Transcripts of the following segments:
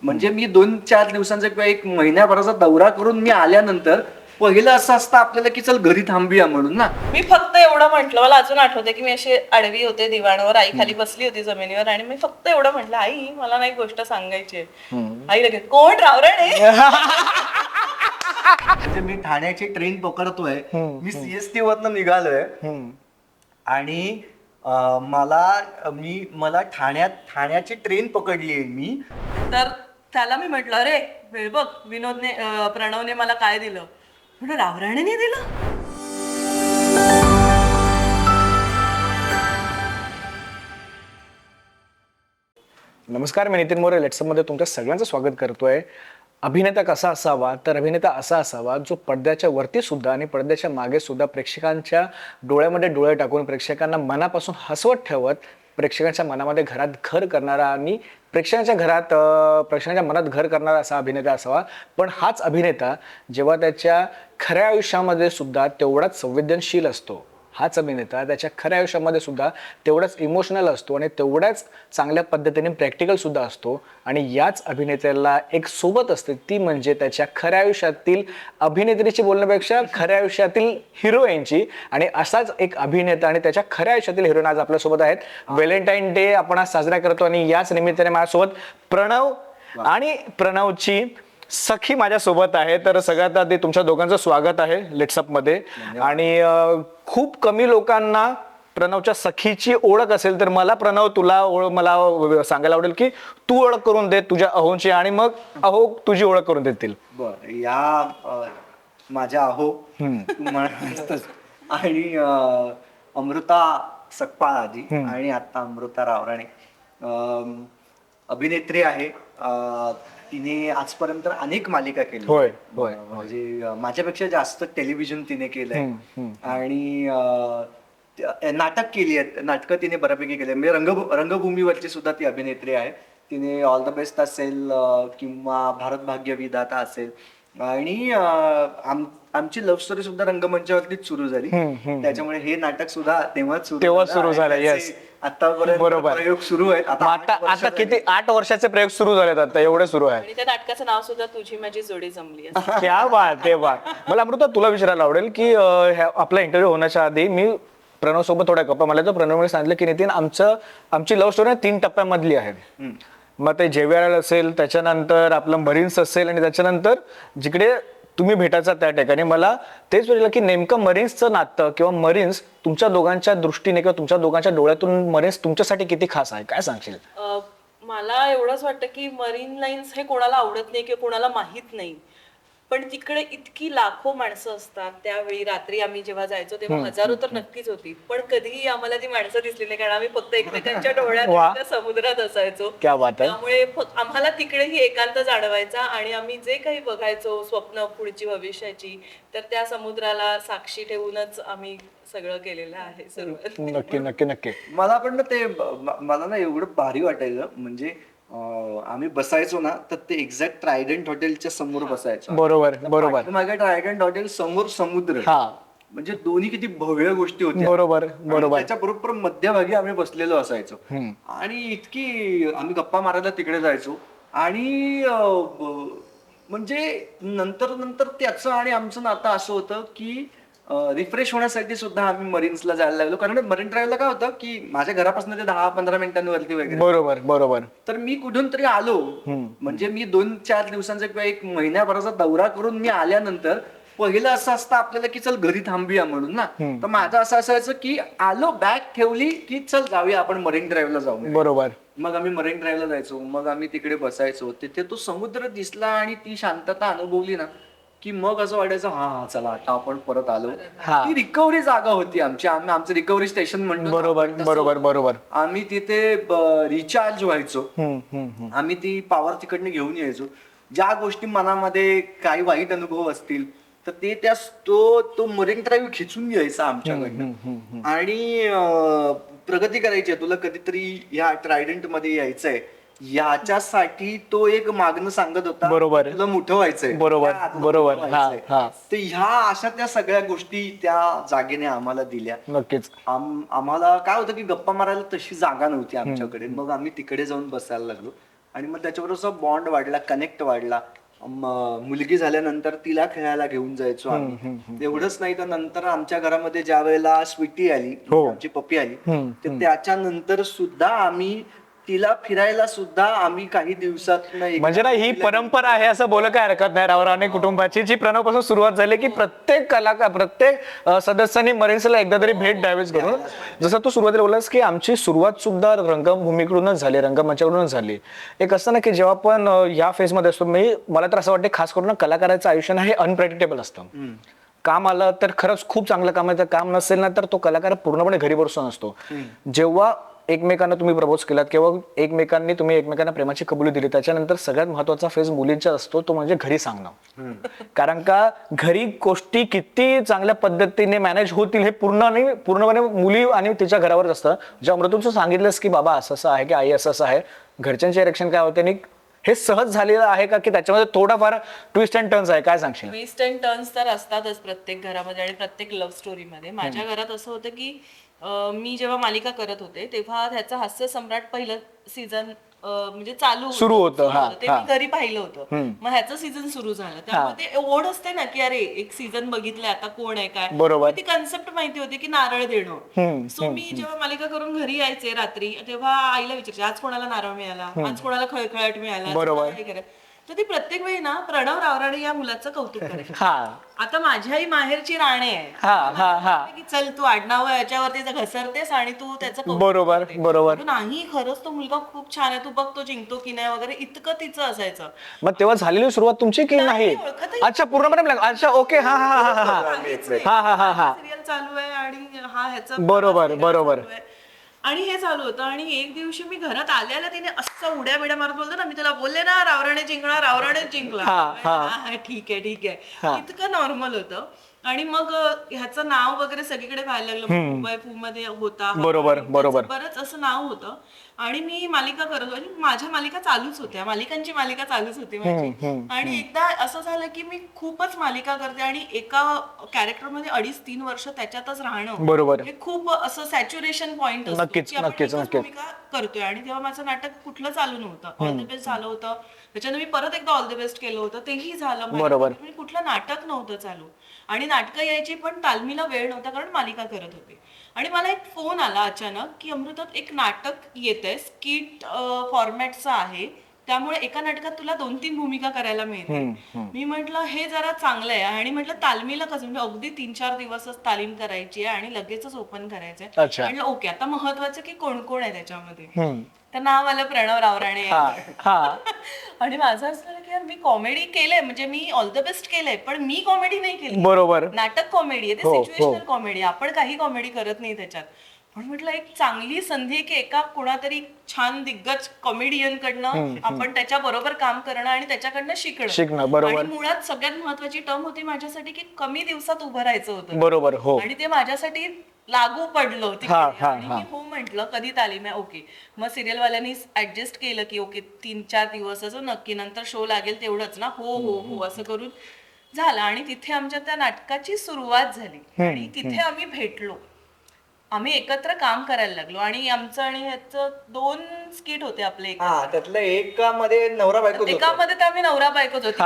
म्हणजे मी 2-4 दिवसांचा किंवा एक महिन्याभराचा दौरा करून मी आल्यानंतर पहिलं असं असतं आपल्याला की चल घरी थांबूया म्हणून ना. मी फक्त एवढं म्हटलं, मला अजून आठवते की मी अशी आडवी होते दिवाणावर, आई खाली बसली होती जमिनीवर, आणि मी फक्त एवढं म्हटलं, आई मला ना एक गोष्ट सांगायची आहे. आई लगेच, कोण रावरण आहे? म्हणजे मी ठाण्याची ट्रेन पकडतोय, मी सीएसटी वरनं निघालोय आणि मला ठाण्याची ट्रेन पकडली आहे मी. तर त्याला मी म्हटलं, अरे हे बघ, प्रणवने मला काय दिलं. म्हटलं, रावराणीने दिलं. नमस्कार, मी नितीन मोरे लेट्सअपमध्ये तुमच्या सगळ्यांचं स्वागत करतोय. अभिनेता कसा असावा, तर अभिनेता असा असावा जो पडद्याच्या वरती सुद्धा आणि पडद्याच्या मागे सुद्धा प्रेक्षकांच्या डोळ्यामध्ये डोळे टाकून प्रेक्षकांना मनापासून हसवत ठेवत प्रेक्षकांच्या मनामध्ये घरात घर करणारा आणि प्रेक्षकांच्या मनात घर करणारा असा अभिनेता असावा. पण हाच अभिनेता जेव्हा त्याच्या खऱ्या आयुष्यामध्ये सुद्धा तेवढाच संवेदनशील असतो, हाच अभिनेता त्याच्या खऱ्या आयुष्यामध्ये सुद्धा तेवढाच इमोशनल असतो आणि तेवढ्याच चांगल्या पद्धतीने प्रॅक्टिकल सुद्धा असतो. आणि याच अभिनेत्याला एक सोबत असते, ती म्हणजे त्याच्या खऱ्या आयुष्यातील अभिनेत्रीची बोलण्यापेक्षा खऱ्या आयुष्यातील हिरोईनची. आणि असाच एक अभिनेता आणि त्याच्या खऱ्या आयुष्यातील हिरोईन आज आपल्यासोबत आहेत. व्हॅलेंटाईन डे आपण आज साजरा करतो आणि याच निमित्ताने माझ्यासोबत प्रणव आणि प्रणवची सखी माझ्यासोबत आहे. तर सगळ्यात आधी तुमच्या दोघांचं स्वागत आहे लेट्सअप मध्ये. आणि खूप कमी लोकांना प्रणवच्या सखीची ओळख असेल, तर मला प्रणव तुला मला सांगायला आवडेल की तू ओळख करून दे तुझ्या अहोंची, आणि मग अहो तुझी ओळख करून देतील. बर, माझ्या अहो म्हणतच आणि अमृता सकपाळ आधी आणि आता अमृता रावराणे अभिनेत्री आहे. तिने आजपर्यंत अनेक मालिका केली. होय होय. म्हणजे माझ्यापेक्षा जास्त टेलिव्हिजन तिने केलंय आणि नाटक केली आहेत, नाटकं तिने बऱ्यापैकी केली. म्हणजे रंगभूमीवरची सुद्धा ती अभिनेत्री आहे. तिने ऑल द बेस्ट असेल किंवा भारत भाग्य विधाता असेल, आणि आमची लव्ह स्टोरी सुद्धा रंगमंचावरतीच सुरू झाली. त्याच्यामुळे हे नाटक सुद्धा तेव्हाच सुरू झालं. येस, आतापर्यंत प्रयोग सुरू आहेत. आता किती 8 वर्षाचे प्रयोग सुरू झालेत, आता एवढे सुरू आहेत. आणि त्या नाटकाचं नाव सुद्धा तुझी माझी जोडी जमली आहे. क्या बात, ते बात. मला अमृता तुला विचारायला आवडेल की आपला इंटरव्ह्यू होण्याच्या आधी मी प्रणव सोबत थोड्या गप्पा मारल्या, तर प्रणवने सांगितलं की नितीन आमची लव्ह स्टोरी 3 टप्प्यामधली आहे. मग ते JVR असेल, त्याच्यानंतर आपलं मरीन्स असेल, आणि त्याच्यानंतर जिकडे तुम्ही भेटायचा त्या ठिकाणी. मला तेच वाटलं की नेमकं मरीन्सचं नातं किंवा मरीन्स तुमच्या दोघांच्या दृष्टीने किंवा तुमच्या दोघांच्या डोळ्यातून मरीन्स तुमच्यासाठी किती खास आहे, काय सांगशील? मला एवढंच वाटतं की मरीन लाईन्स हे कोणाला आवडत नाही किंवा कोणाला माहित नाही, पण तिकडे इतकी लाखो माणसं असतात. त्यावेळी रात्री आम्ही जेव्हा जायचो तेव्हा हजारो तर नक्कीच होती, पण कधीही आम्हाला ती माणसं दिसली नाही, कारण आम्ही फक्त एकमेकांच्या डोळ्यात त्या समुद्रात असायचो. त्यामुळे आम्हाला तिकडेही एकांत जाणवायचा, आणि आम्ही जे काही बघायचो स्वप्न पुढची भविष्याची, तर त्या समुद्राला साक्षी ठेवूनच आम्ही सगळं केलेलं आहे सर्व. नक्की नक्की नक्की. मला ना एवढं भारी वाटायचं. म्हणजे आम्ही बसायचो ना, तर ते एक्झॅक्ट ट्रायडंट हॉटेलच्या समोर बसायचो. बरोबर बरोबर. माझ्या ट्रायडंट हॉटेल समोर समुद्र, म्हणजे दोन्ही किती भव्य गोष्टी होत्या. बरोबर बरोबर. त्याच्या बरोबर मध्यभागी आम्ही बसलेलो असायचो आणि इतकी आम्ही गप्पा मारायला तिकडे जायचो. आणि म्हणजे नंतर त्याचं आणि आमचं नातं असं होतं की रिफ्रेश होण्यासाठी सुद्धा आम्ही मरीन्सला जायला लागलो. कारण मरीन ड्राईव्हला काय होतं की माझ्या घरापासून ते 10-15 मिनिटांवरती वगैरे. बरोबर बरोबर. तर मी कुठून तरी आलो, म्हणजे मी 2-4 दिवसांचा किंवा एक महिन्याभराचा दौरा करून मी आल्यानंतर पहिलं असं असतं आपल्याला की चल घरी थांबूया म्हणून ना. तर माझं असं असायचं की आलो, बॅग ठेवली की चल जाऊया आपण मरीन ड्राईव्हला जाऊ. बरोबर. मग आम्ही मरीन ड्राईव्हला जायचो, मग आम्ही तिकडे बसायचो, तिथे तो समुद्र दिसला आणि ती शांतता अनुभवली ना, की मग असं वाटायचं हा चला आता आपण परत आलो. ती रिकव्हरी जागा होती आमची, आमचं रिकव्हरी स्टेशन म्हणतो. बरोबर बरोबर बरोबर. आम्ही तिथे रिचार्ज व्हायचो, आम्ही ती पॉवर तिकडनं घेऊन यायचो. ज्या गोष्टी मनामध्ये काही वाईट अनुभव असतील तर ते तो मरीन ड्राईव्ह खिचून घ्यायचा आमच्याकडनं आणि प्रगती करायची. तुला कधीतरी या ट्रायडंट मध्ये यायचंय, याच्यासाठी तो एक मागणं सांगत होता. बरोबर. तुला मोठं व्हायचंय. बरोबर बरोबर. तर ह्या अशा त्या सगळ्या गोष्टी त्या जागेने आम्हाला दिल्या. नक्कीच. आम्हाला काय होतं की गप्पा मारायला तशी जागा नव्हती आमच्याकडे. मग आम्ही तिकडे जाऊन बसायला लागलो आणि मग त्याच्याबरोबर बॉन्ड वाढला, कनेक्ट वाढला. मुलगी झाल्यानंतर तिला खेळायला घेऊन जायचो आम्ही. एवढंच नाही तर नंतर आमच्या घरामध्ये ज्या वेळेला स्वीटी आली, आमची पप्पी आली, तर त्याच्यानंतर सुद्धा आम्ही तिला फिरायला सुद्धा आम्ही काही दिवसात म्हणजे ना ही परंपरा आहे असं बोल काय हरकत नाही. रावराणे कुटुंबाची जी प्रणवपासून सुरुवात झाली की प्रत्येक कलाकार, प्रत्येक सदस्यांनी मरीन्सला एकदा तरी भेट द्यावीच करून. जसं तू सुरुवातीला बोललास की आमची सुरुवात सुद्धा रंगभूमीकडूनच झाली, रंगमंचाकडूनच झाली. एक असतं ना की जेव्हा आपण या फेज मध्ये असतो, मला तर असं वाटतं खास करून कलाकाराचं आयुष्य ना हे अनप्रेडिक्टेबल असतं. काम आलं तर खरंच खूप चांगलं काम आहे, तर काम नसेल ना तर तो कलाकार पूर्णपणे घरी बसून असतो. जेव्हा एकमेकांना तुम्ही प्रपोज केलात किंवा एकमेकांनी तुम्ही एकमेकांना प्रेमाची कबुली दिली, त्याच्यानंतर सगळ्यात महत्वाचा फेज मुलींचा असतो, तो म्हणजे घरी सांगणं. कारण का घरी गोष्टी किती चांगल्या पद्धतीने मॅनेज होतील हे पूर्णपणे मुली आणि तिच्या घरावरच असतं. जेव्हा मृत्यूचं सांगितलंस की बाबा असं असं आहे की आई असं असं आहे, घरच्यांचे रिएक्शन काय होते आणि हे सहज झालेलं आहे का की त्याच्यामध्ये थोडाफार ट्विस्ट अँड टर्न्स आहे, काय सांगशील? ट्विस्ट अँड टर्न्स तर असतातच प्रत्येक घरामध्ये आणि प्रत्येक लव्ह स्टोरीमध्ये. माझ्या घरात असं होतं की मी जेव्हा मालिका करत होते तेव्हा ह्याचं हास्य सम्राट पहिलं सीझन म्हणजे सुरू होतं, ते मी घरी पाहिलं होतं. मग ह्याचं सीझन सुरू झालं, त्यामुळे ते ओढ असते ना की अरे एक सीझन बघितलंय, आता कोण आहे काय. बरोबर. ती कन्सेप्ट माहिती होती की नारळ देणं. सो मी जेव्हा मालिका करून घरी यायचे रात्री, तेव्हा आईला विचारायचे आज कोणाला नारळ मिळाला, आज कोणाला खळखळाट मिळाला, बरोबर. तर ती प्रत्येक वेळी ना प्रणव रावराणे या मुलाचं कौतुक करायची. आता माझ्याही माहेरची राणे आहे की चल तू आडनाव याच्यावरती घसरतेस आणि तू त्याचं कौतुक बरोबर करते. बरोबर. नाही खरंच तो मुलगा खूप छान आहे, तू बघ तो जिंकतो की नाही वगैरे, इतकं तिचं असायचं. मग तेव्हा झालेली सुरुवात तुमची की नाही? अच्छा, पूर्णपणे अच्छा, ओके. हा हा हा हा हा सिरियल चालू आहे आणि हा ह्याचा बरोबर बरोबर. आणि हे चालू होतं. आणि एक दिवशी मी घरात आल्याला तिने असं उड्या बिड्या मारत बोलतो ना, मी तुला बोलले ना रावराणे जिंकणार, रावराणे जिंकला. ठीक आहे ठीक आहे, इतकं नॉर्मल होतं. आणि मग ह्याचं नाव वगैरे सगळीकडे व्हायला लागलं. मुंबई मध्ये होता, बरोबर बरोबर. बरंच असं नाव होतं. आणि मी मालिका करत आणि माझ्या मालिका चालूच होत्या, मालिकांची मालिका चालूच होती माझी. आणि एकदा असं झालं की मी खूपच मालिका करते आणि एका कॅरेक्टर मध्ये 2.5-3 वर्ष त्याच्यातच राहणं, बरोबर, हे खूप असं सॅच्युरेशन पॉइंट असतो. नक्कीच नक्कीच नक्कीच. भूमिका करतोय. आणि तेव्हा माझं नाटक कुठलं चालू नव्हतं, ऑल द बेस्ट झालं होतं. त्याच्यानं मी परत एकदा ऑल द बेस्ट केलं होतं, तेही झालं. बरोबर. कुठलं नाटक नव्हतं चालू आणि नाटकं यायची पण तालमीला वेळ नव्हता कारण मालिका करत होते. आणि मला एक फोन आला अचानक की अमृतात एक नाटक येतंय, स्किट फॉर्मॅटचं आहे, त्यामुळे एका नाटकात तुला 2-3 भूमिका करायला मिळतील. मी म्हटलं हे जरा चांगलं आहे. आणि म्हटलं तालमीला कसं, म्हणजे अगदी 3-4 दिवसच तालीम करायची आहे आणि लगेचच ओपन करायचंय. म्हटलं ओके, आता महत्वाचं की कोण कोण आहे त्याच्यामध्ये. तर नाव आलं प्रणव रावराणे. आणि माझं असं झालं की यार मी कॉमेडी केलंय, म्हणजे मी ऑल द बेस्ट केलंय, पण मी कॉमेडी नाही केली. बरोबर. नाटक कॉमेडी आहे, ते सिच्युएशनल कॉमेडी, आपण काही कॉमेडी करत नाही त्याच्यात. पण म्हटलं एक चांगली संधी की एका कोणातरी छान दिग्गज कॉमेडियन कडनं आपण त्याच्या बरोबर काम करणं आणि त्याच्याकडनं शिकणं. बरोबर. आणि मुळात सगळ्यात महत्वाची टर्म होती माझ्यासाठी की कमी दिवसात उभं राहायचं होतं. बरोबर. हो. आणि ते माझ्यासाठी लागू पडलं होतं. आणि मी हो म्हटलं, कधी तालीम आहे, ओके. मग सिरियल वाल्यांनी ऍडजस्ट केलं की ओके 3-4 दिवस असं नक्की, नंतर शो लागेल तेवढंच ना, हो हो हो असं करून झालं. आणि तिथे आमच्या त्या नाटकाची सुरुवात झाली आणि तिथे आम्ही भेटलो, आम्ही एकत्र काम करायला लागलो. आणि आमचं आणि ह्याचं 2 स्किट होते आपले. त्यातलं एकामध्ये नवरा बायको, एकामध्ये तर आम्ही नवरा बायकोच होती,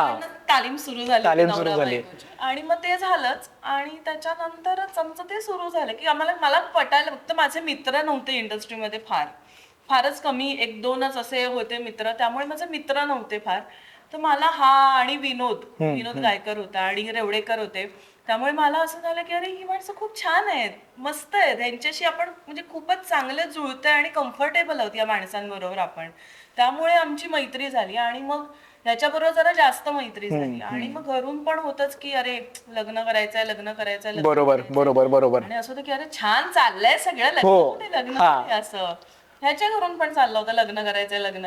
तालीम सुरू झाली नवरा बायकोची. आणि मग ते झालंच. आणि त्याच्यानंतरच आमचं ते सुरू झालं की मला पटायला, फक्त माझे मित्र नव्हते इंडस्ट्रीमध्ये, फारच कमी 1-2च असे होते मित्र, त्यामुळे माझे मित्र नव्हते फार. तर मला आणि विनोद गायकर होता आणि रेवडेकर होते. त्यामुळे मला असं झालं की अरे ही माणसं खूप छान आहेत, मस्त आहेत, यांच्याशी आपण म्हणजे खूपच चांगलं जुळतंय आणि कम्फर्टेबल आहोत या माणसांबरोबर आपण. त्यामुळे आमची मैत्री झाली आणि मग ह्याच्याबरोबर जरा जास्त मैत्री झाली. आणि मग घरून पण होतच की अरे लग्न करायचंय. बरोबर बरोबर बरोबर. आणि असं होतं की अरे छान चाललंय सगळं, लग्न असं ह्याच्या घरून पण चाललं होतं, लग्न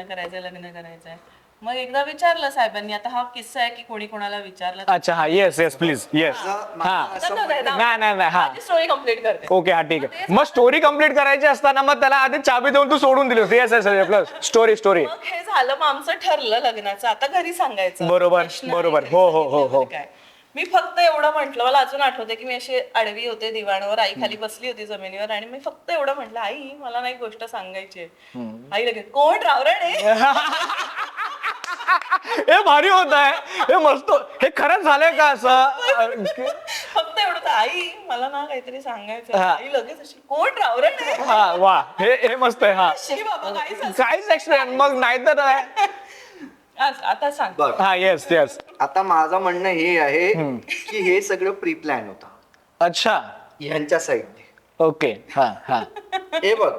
करायचंय. मग एकदा विचारलं साहेबांनी, आता हा किस्सा आहे की कोणी कोणाला विचारलं. अच्छा, हा, येस येस प्लीज, येस. नाही, स्टोरी कम्प्लीट करते. ओके, हा ठीक आहे. मग स्टोरी कम्प्लीट करायची असताना मग त्याला आधी चाबी देऊन तू सोडून दिली होती. Yes yes plus story. मग हे झालं, मग आमचं ठरलं लग्नाचं, आता घरी सांगायचं. बरोबर बरोबर. हो हो हो हो. काय मी फक्त एवढं म्हंटल, मला अजून आठवते की मी अशी आडवी होते दिवाणावर, आई खाली बसली होती जमिनीवर, आणि मी फक्त एवढं म्हंटल, आई मला ना एक गोष्ट सांगायची आहे. आई लगेच, कोण रावरण आहे? हे भारी होत आहे, हे मस्त. हे खरंच झालंय का असं? फक्त एवढं तर, आई मला ना काहीतरी सांगायचं आहे. आई लगेच अशी, कोण रावरण आहे? हा वा, हे मस्त आहे. हा शी बाबा, काहीच असं. काहीच एक्सपिरियन्स मग नाहीतर आता सांग. बघ हा येस येस. आता माझं म्हणणं हे आहे की हे सगळं प्री प्लॅन होतं अच्छा ह्यांच्या साईडने. ओके. हा हा म्हणजे हे बघ,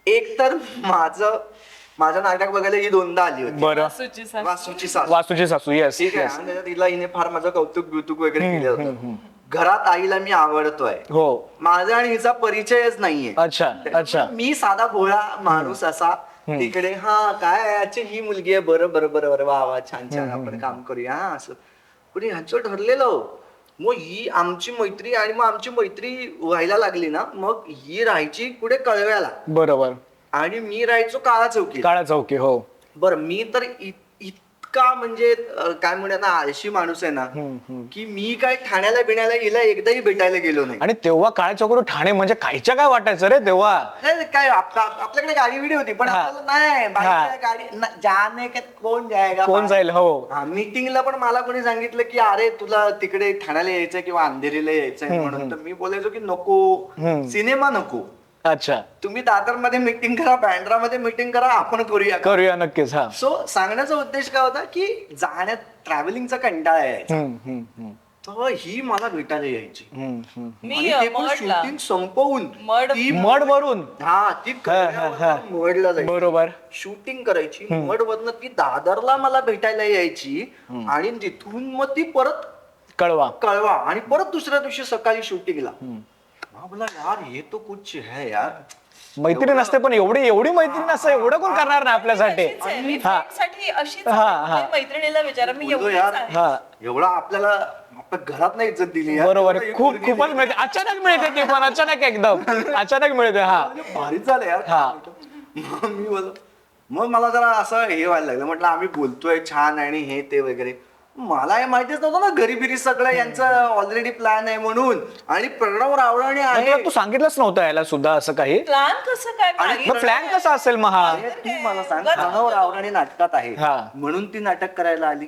एक तर माझं नाटक बघायला ही दोनदा आली होती, बरं. वासूची सासू. वासूची सासू. वास्तूची सासू. येस ठीक आहे, येस. आणि त्याच्यात तिला हिने फार माझं कौतुक बिवतुक वगैरे केलं होतं. घरात आईला मी आवडतोय, हो. माझा आणि हिचा परिचयच नाहीये. अच्छा अच्छा. मी साधा भोळा माणूस असा तिकडे, हा काय अच्छा ही मुलगी आहे, बरं बरं बरं बरं, वा वा, छान छान, आपण काम करूया हा असं. पण ह्यांचं ठरलेलं, मग ही आमची मैत्री, आणि मग आमची मैत्री व्हायला लागली ना, मग ही राहायची पुढे कळव्याला बरोबर. आणि मी राहायचो काळा चौकी. काळा चौकी. हो. बरं, मी तर इतका म्हणजे काय म्हणूया ना, आळशी माणूस आहे ना, की मी काय ठाण्याला बिण्याला गेला एकदाही भेटायला गेलो नाही. आणि तेव्हा काळ्या चौकीवर ठाणे म्हणजे कायच्या काय वाटायचं रे तेव्हा? नाही, काय आपल्याकडे गाडी बिडी होती, पण आपल्याला नाही बाईक गाडी जाणे का, कोण जायगा, कोण जाईल. हो. मीटिंगला पण मला कोणी सांगितलं की अरे तुला तिकडे ठाण्याला यायचंय किंवा अंधेरीला यायचंय म्हणून, तर मी बोलायचो की नको, सिनेमा नको, अच्छा. तुम्ही दादर मध्ये मीटिंग करा, बँड्रा मध्ये मीटिंग करा, आपण करूया. करूया नक्कीच. हा. सो सांगण्याचा उद्देश काय होता की जाण्यात ट्रॅव्हलिंगचा कंटाळा यायचा, तर ही मला भेटायला यायची. मी आणि ते पण मडला शूटिंग संपवून मड ती मड वरून. हा ती मडला जायची, बरोबर. शूटिंग करायची. मड वरनं ती दादरला मला भेटायला यायची, आणि तिथून मग ती परत कळवा. कळवा, आणि परत दुसऱ्या दिवशी सकाळी शूटिंगला. बोला यार हे तो कुछ है यार. मैत्री नसते, पण एवढी मैत्री नसते, एवढं कोण करणार नाही आपल्यासाठी. अशीच आहे. मी हा. फ्रेंडसाठी अशीच हा, आहे. हा. माझ्या मैत्रिणीला विचारा, मी बोललो एवढीच यार, आहे. हा. एवढा आपल्याला आपल्या घरात नाही इज्जत दिली यार. बरोबर. एवढं एक खूप पोरगी खूपच दिली. मिळते, अचानक मिळते ती पण, अचानक एकदम अचानक मिळते. हा. म्हणजे भारीच झालं यार. हा. मग मी बोललो, मग मला जरा असं हे व्हायला लागलं, म्हटलं आम्ही बोलतोय छान आणि हे ते वगैरे. मला हे माहितीच नव्हतं ना घरी बिरी सगळं यांचं ऑलरेडी प्लॅन आहे म्हणून, आणि प्रणव रावळाने मग आहे. तुला तू सांगितलंच नव्हतं याला सुद्धा असं काही? प्लॅन कसं काय काही मग प्लॅन कसा असेल मग हा? अरे तू मला सांग, प्रणव रावराणे नाटकात आहे हा. म्हणून ती नाटक करायला आली.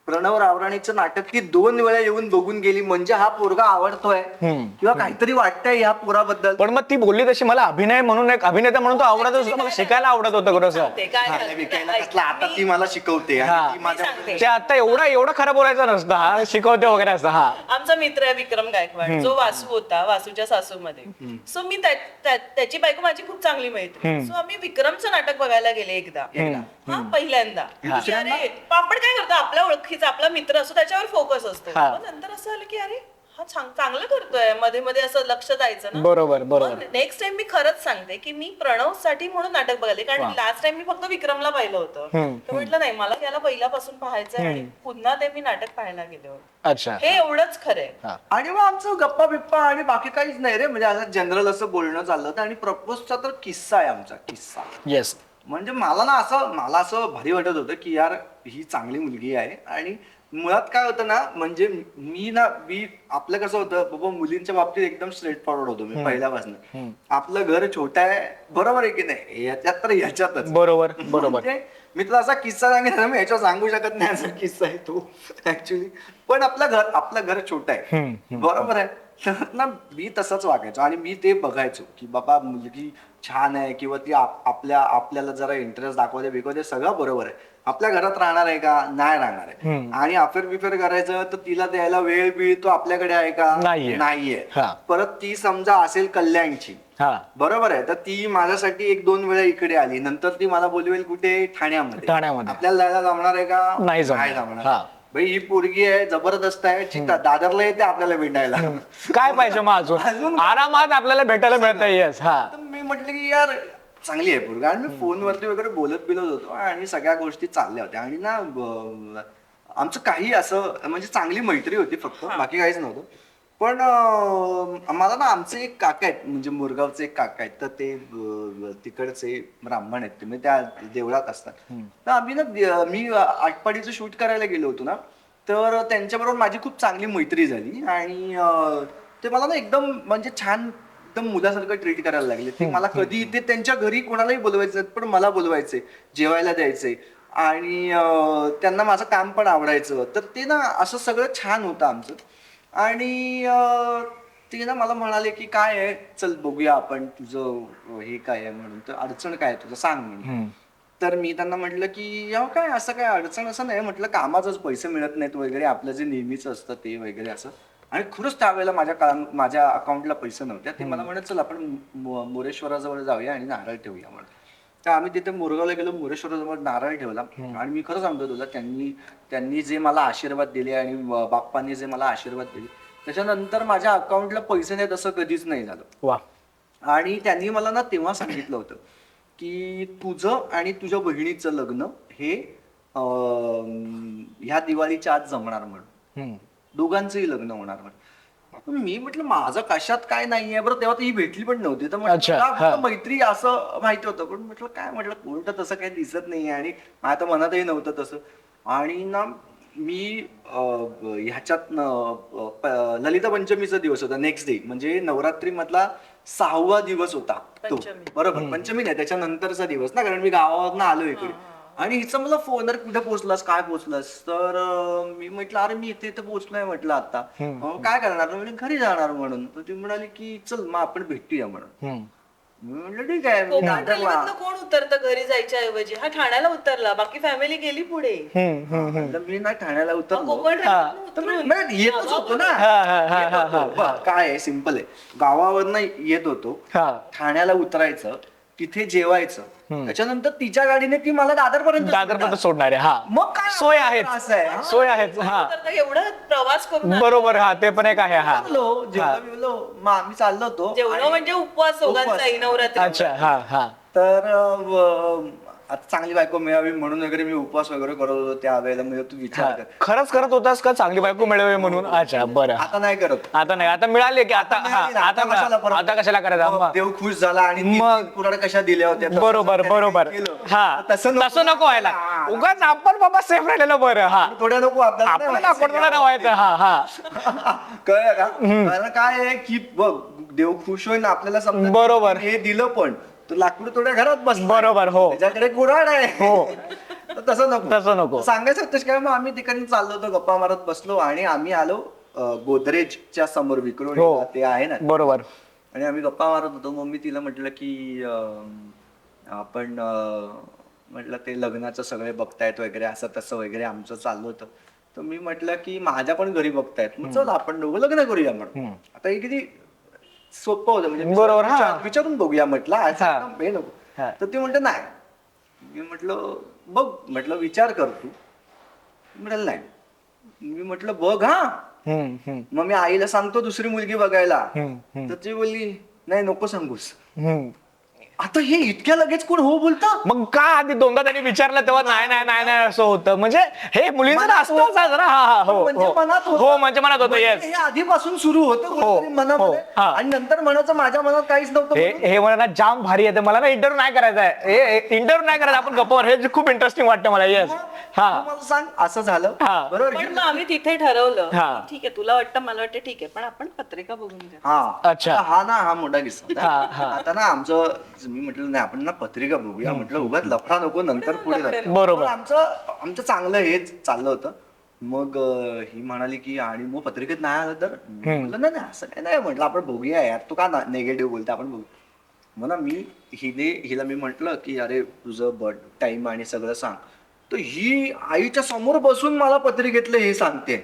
प्रणव रावराणेचं नाटक ती 2 वेळा येऊन बघून गेली, म्हणजे हा पोरगा आवडतोय किंवा काहीतरी वाटतंय या पोराबद्दल. पण मग ती बोलली तशी, मला अभिनय म्हणून, एक अभिनेता म्हणून तो आवडत होता, मला शिकायला आवडत होतं खरं. सांगते, काय झालं? विकायला कसला, आता ती मला शिकवते आणि हा. ती माझ्या सांगते. ते आता एवढं खरं बोलायचं नसतं. हा, शिकवते वगैरे असं. हा. आमचा मित्र आहे विक्रम गायकवाड, जो वासू होता, वासूच्या सासूमध्ये. सो मी त्याची बायको माझी खूप चांगली मैत्रीण. सो आम्ही विक्रमचं नाटक बघायला गेले एकदा. हा, पहिल्यांदा. की अरे आपण काय करतो, आपल्या ओळखीचा आपला मित्र असतो त्याच्यावर फोकस असतो. हा. मग नंतर असं आलं की अरे हा चांगलं करतोय, मध्ये मध्ये असं लक्ष द्यायचं ना. बरोबर बरोबर. नेक्स्ट टाइम मी खरंच सांगते की मी प्रणव साठी म्हणून नाटक बघाले, कारण लास्ट टाइम मी फक्त विक्रमला पाहिलं होतं. तर म्हटलं नाही, मला याला पहिल्यापासून पाहायचंय, आणि पुन्हा ते मी नाटक पाहायला गेले होते. अच्छा. हे एवढंच खरंय. आणि मग आमचं गप्पा बिप्पा आणि बाकी काहीच नाही रे, म्हणजे असं जनरल असं बोलणं चाललं होतं. आणि प्रपोजचा तर किस्सा आहे आमचा, किस्सा. येस. म्हणजे मला असं भारी वाटत होतं की यार ही चांगली मुलगी आहे. आणि मुळात काय होतं ना, म्हणजे मी आपलं कसं होतं बाबा, मुलींच्या बाबतीत एकदम स्ट्रेट फॉरवर्ड होतो मी पहिल्यापासून. आपलं घर छोटं आहे, बरोबर आहे की नाही, याच्यात तर याच्यातच. बरोबर बरोबर. म्हणजे मी तुला असा किस्सा सांगितला, मी याच्यावर सांगू शकत नाही असा किस्सा आहे तो ऍक्च्युली. पण आपलं घर छोटं आहे, बरोबर आहे. तर ना मी तसंच वागायचो, आणि मी ते बघायचो की बाबा मुलगी छान आहे, किंवा ती आपल्याला जरा इंटरेस्ट दाखवते बिकवते, सगळं बरोबर आहे. आपल्या घरात राहणार आहे का, नाही राहणार आहे. आणि अफेअर बिफेअर करायचं तर तिला द्यायला वेळ बिळ तो आपल्याकडे आहे का, नाहीये. परत ती समजा असेल कल्याणची, बरोबर आहे, तर ती माझ्यासाठी 1-2 वेळा इकडे आली, नंतर ती मला बोलवेल कुठे, ठाण्यामध्ये. आपल्याला जायला जमणार आहे का, नाही जमणार. भाई ही पोरगी आहे, जबरदस्त आहे, ठीक आहे, दादरला येते आपल्याला भेटायला, काय पाहिजे मग अजून आरामात आपल्याला भेटायला मिळतं. येस. हा. मी म्हटलं की यार चांगली आहे पोरगी, आणि मी फोनवरती वगैरे बोलत होतो, आणि सगळ्या गोष्टी चालल्या होत्या. आणि ना आमचं काही असं म्हणजे चांगली मैत्री होती, फक्त बाकी काहीच नव्हतं. पण मला ना आमचे एक काका आहेत, म्हणजे मुरगावचे एक काका आहेत, तर ते तिकडचे ब्राह्मण आहेत, ते त्या देवळात असतात. तर आम्ही ना, मी आटपाडीचं शूट करायला गेलो होतो ना, तर त्यांच्याबरोबर माझी खूप चांगली मैत्री झाली आणि ते मला ना एकदम म्हणजे छान एकदम मुलासारखं ट्रीट करायला लागले. ते मला कधी ते त्यांच्या घरी कोणालाही बोलवायचे पण मला बोलवायचे, जेवायला द्यायचे आणि त्यांना माझं काम पण आवडायचं. तर ते ना असं सगळं छान होतं आमचं. आणि ते ना मला म्हणाले की काय आहे, चल बघूया आपण तुझं हे काय आहे म्हणून, तर अडचण काय आहे तुझं सांग म्हणून. तर मी त्यांना म्हटलं की काय असं काय अडचण असं नाही, म्हटलं कामाचंच पैसे मिळत नाहीत वगैरे, आपलं जे नेहमीच असतं ते वगैरे असं. आणि खरंच त्यावेळेला माझ्या अकाउंटला पैसे नव्हते. ते मला म्हणत चल आपण मोरेश्वराजवळ जाऊया आणि नारळ ठेवूया म्हणून. तर आम्ही तिथे मोरगावला गेलो, मोरेश्वराजवळ नारळ ठेवला आणि मी खरं सांगतो तुला, त्यांनी जे मला आशीर्वाद दिले आणि बाप्पांनी जे मला आशीर्वाद दिले, त्याच्यानंतर माझ्या अकाउंटला पैसे नाहीत असं कधीच नाही झालं. वा. आणि त्यांनी मला ना तेव्हा सांगितलं होतं की तुझं आणि तुझ्या बहिणीचं लग्न हे ह्या दिवाळीच्या आज जमणार म्हणून, दोघांचंही लग्न होणार म्हणून. मी म्हटलं माझं कशात काय नाहीये बरं. तेव्हा ती ही भेटली पण नव्हती, तर म्हटलं मैत्री असं माहिती होतं, पण म्हटलं काय, म्हटलं कोणतं तसं काही दिसत नाहीये आणि माझ्या तर मनातही नव्हतं तसं. आणि ना मी ह्याच्यात ललिता पंचमीचा दिवस होता, नेक्स्ट डे म्हणजे नवरात्री मधला 6वा दिवस होता तो. बरोबर, पंचमी नाही त्याच्यानंतरचा दिवस ना, कारण मी गावावरनं आलो इकडे. आणि हिचा मला फोन, अरे कुठे पोहोचलास, काय पोहोचलास? तर मी म्हटलं अरे मी इथे पोहोचलोय म्हटलं आता. काय करणार? म्हणजे घरी जाणार म्हणून. तर ती म्हणाली की चल मग आपण भेटूया म्हणून. मी म्हटलं ठीक आहे. कोकण रेल्वेतनं कोण उतरतं घरी जायच्या ऐवजी? हा ठाण्याला उतरला, बाकी फॅमिली गेली पुढे. मी ना ठाण्याला उतरलो, कोकण तर येतच होतो ना. काय आहे, सिंपल आहे, गावावरनं येत होतो, ठाण्याला उतरायचं, तिथे जेवायचं, त्याच्यानंतर तिच्या गाडीने ती मला दादरपर्यंत सोडणार आहे. हा, मग काय सोय आहेत, असं आहे. सोय आहेत. हा, एवढा प्रवास करून बरोबर. हा, ते पण एक आहे. हा, जेवलो मग आम्ही चाललो होतो. जेवण म्हणजे उपवास दोघांचाही नवरात्री. अच्छा. हा हा. तर आता चांगली बायको मिळावी म्हणून वगैरे मी उपवास वगैरे करत होतो त्यावेळेला. म्हणजे तू विचार कर, खरंच करत होतास का चांगली बायको मिळावी म्हणून? अच्छा, बरं. आता नाही करत. आता नाही, आता मिळाली की आता आता कशाला करायचं? देव खुश झाला आणि मग कुणाला कशा दिल्या होत्या. बरोबर बरोबर. हा, तसं नको व्हायला. उगाच आपण बाबा सेफ राहिलेलं बरं. हा, थोड्या नको आपल्याला व्हायचं. हा हा. कळलं का? मला काय आहे की बघ, देव खुश होईल आपल्याला समजा, बरोबर. हे दिलं पण तू लाकूड थोड्या घरात बस. बरोबर. हो, त्याच्याकडे कुऱ्हाड आहे. हो. तसं नको सांगायचं होतं काय. मग आम्ही तिकडे चाललो होतो, गप्पा मारत बसलो आणि आम्ही आलो गोदरेजच्या समोर, विक्रोळी ते आहे ना. बरोबर. आणि आम्ही गप्पा मारत होतो. मग मी तिला म्हटलं की आपण म्हटलं ते लग्नाचं सगळे बघतायत वगैरे, असं तसं वगैरे आमचं चाललं होतं. तर मी म्हटलं की माझ्या पण घरी बघतायत, मग चल आपण दोघं लग्न करूया म्हणून. आता हे किती सोपं होतं, म्हणजे बरोबर. विचारून बघूया म्हटलं, हे नको. तर ती म्हणते नाही. मी म्हटलं बघ, म्हटलं विचार कर तू. म्हटलं नाही. मी म्हटलं बघ. हा, मग मी आईला सांगतो दुसरी मुलगी बघायला. तर ती बोलली नाही नको सांगूस. आता हे इतक्या लगेच कोण हो बोलतं? मग का आधी दोनदा त्यांनी विचारलं तेव्हा नाही नाही नाही नाही असं होतं? म्हणजे हे मुलींचं असतं जरा. हा हा. हो हो, म्हणजे मनात होतं. येस, हे आधीपासून सुरू होतं मनामध्ये. आणि नंतर म्हणायचं माझ्या मनात काहीच नव्हतं. हे मला ना जाम भारी येते. मला ना इंटरव्ह्यू नाही करायचा आहे, इंटरव्ह्यू नाही करायचा, आपण गप्पावर. हे खूप इंटरेस्टिंग वाटतं मला. येस. हा, मला सांग असं झालं बरोबर. पण मग आम्ही तिथे ठरवलं ठीक आहे, तुला वाटतं मला वाटतं ठीक आहे, पण आपण पत्रिका बघून घ्या. हा, अच्छा. हा ना, हा मोठा किस्सा. आता ना आमचं, मी म्हटलं नाही आपण ना पत्रिका बघूया, म्हटलं उगाच लफडा नको नंतर पुढे जातो. बरोबर. आमचं चांगलं हेच चाललं होतं. मग ही म्हणाली की आणि मग पत्रिकेत नाही आलं तर? म्हटलं नाही असं काय नाही, म्हटलं आपण बघूया यार, तू का नेगेटिव्ह बोलते, आपण बघू. म्हणा हिला मी म्हटलं की अरे तुझं बर्थ टाइम आणि सगळं सांग. तर ही आईच्या समोर बसून मला पत्रिकेतलं हे सांगते,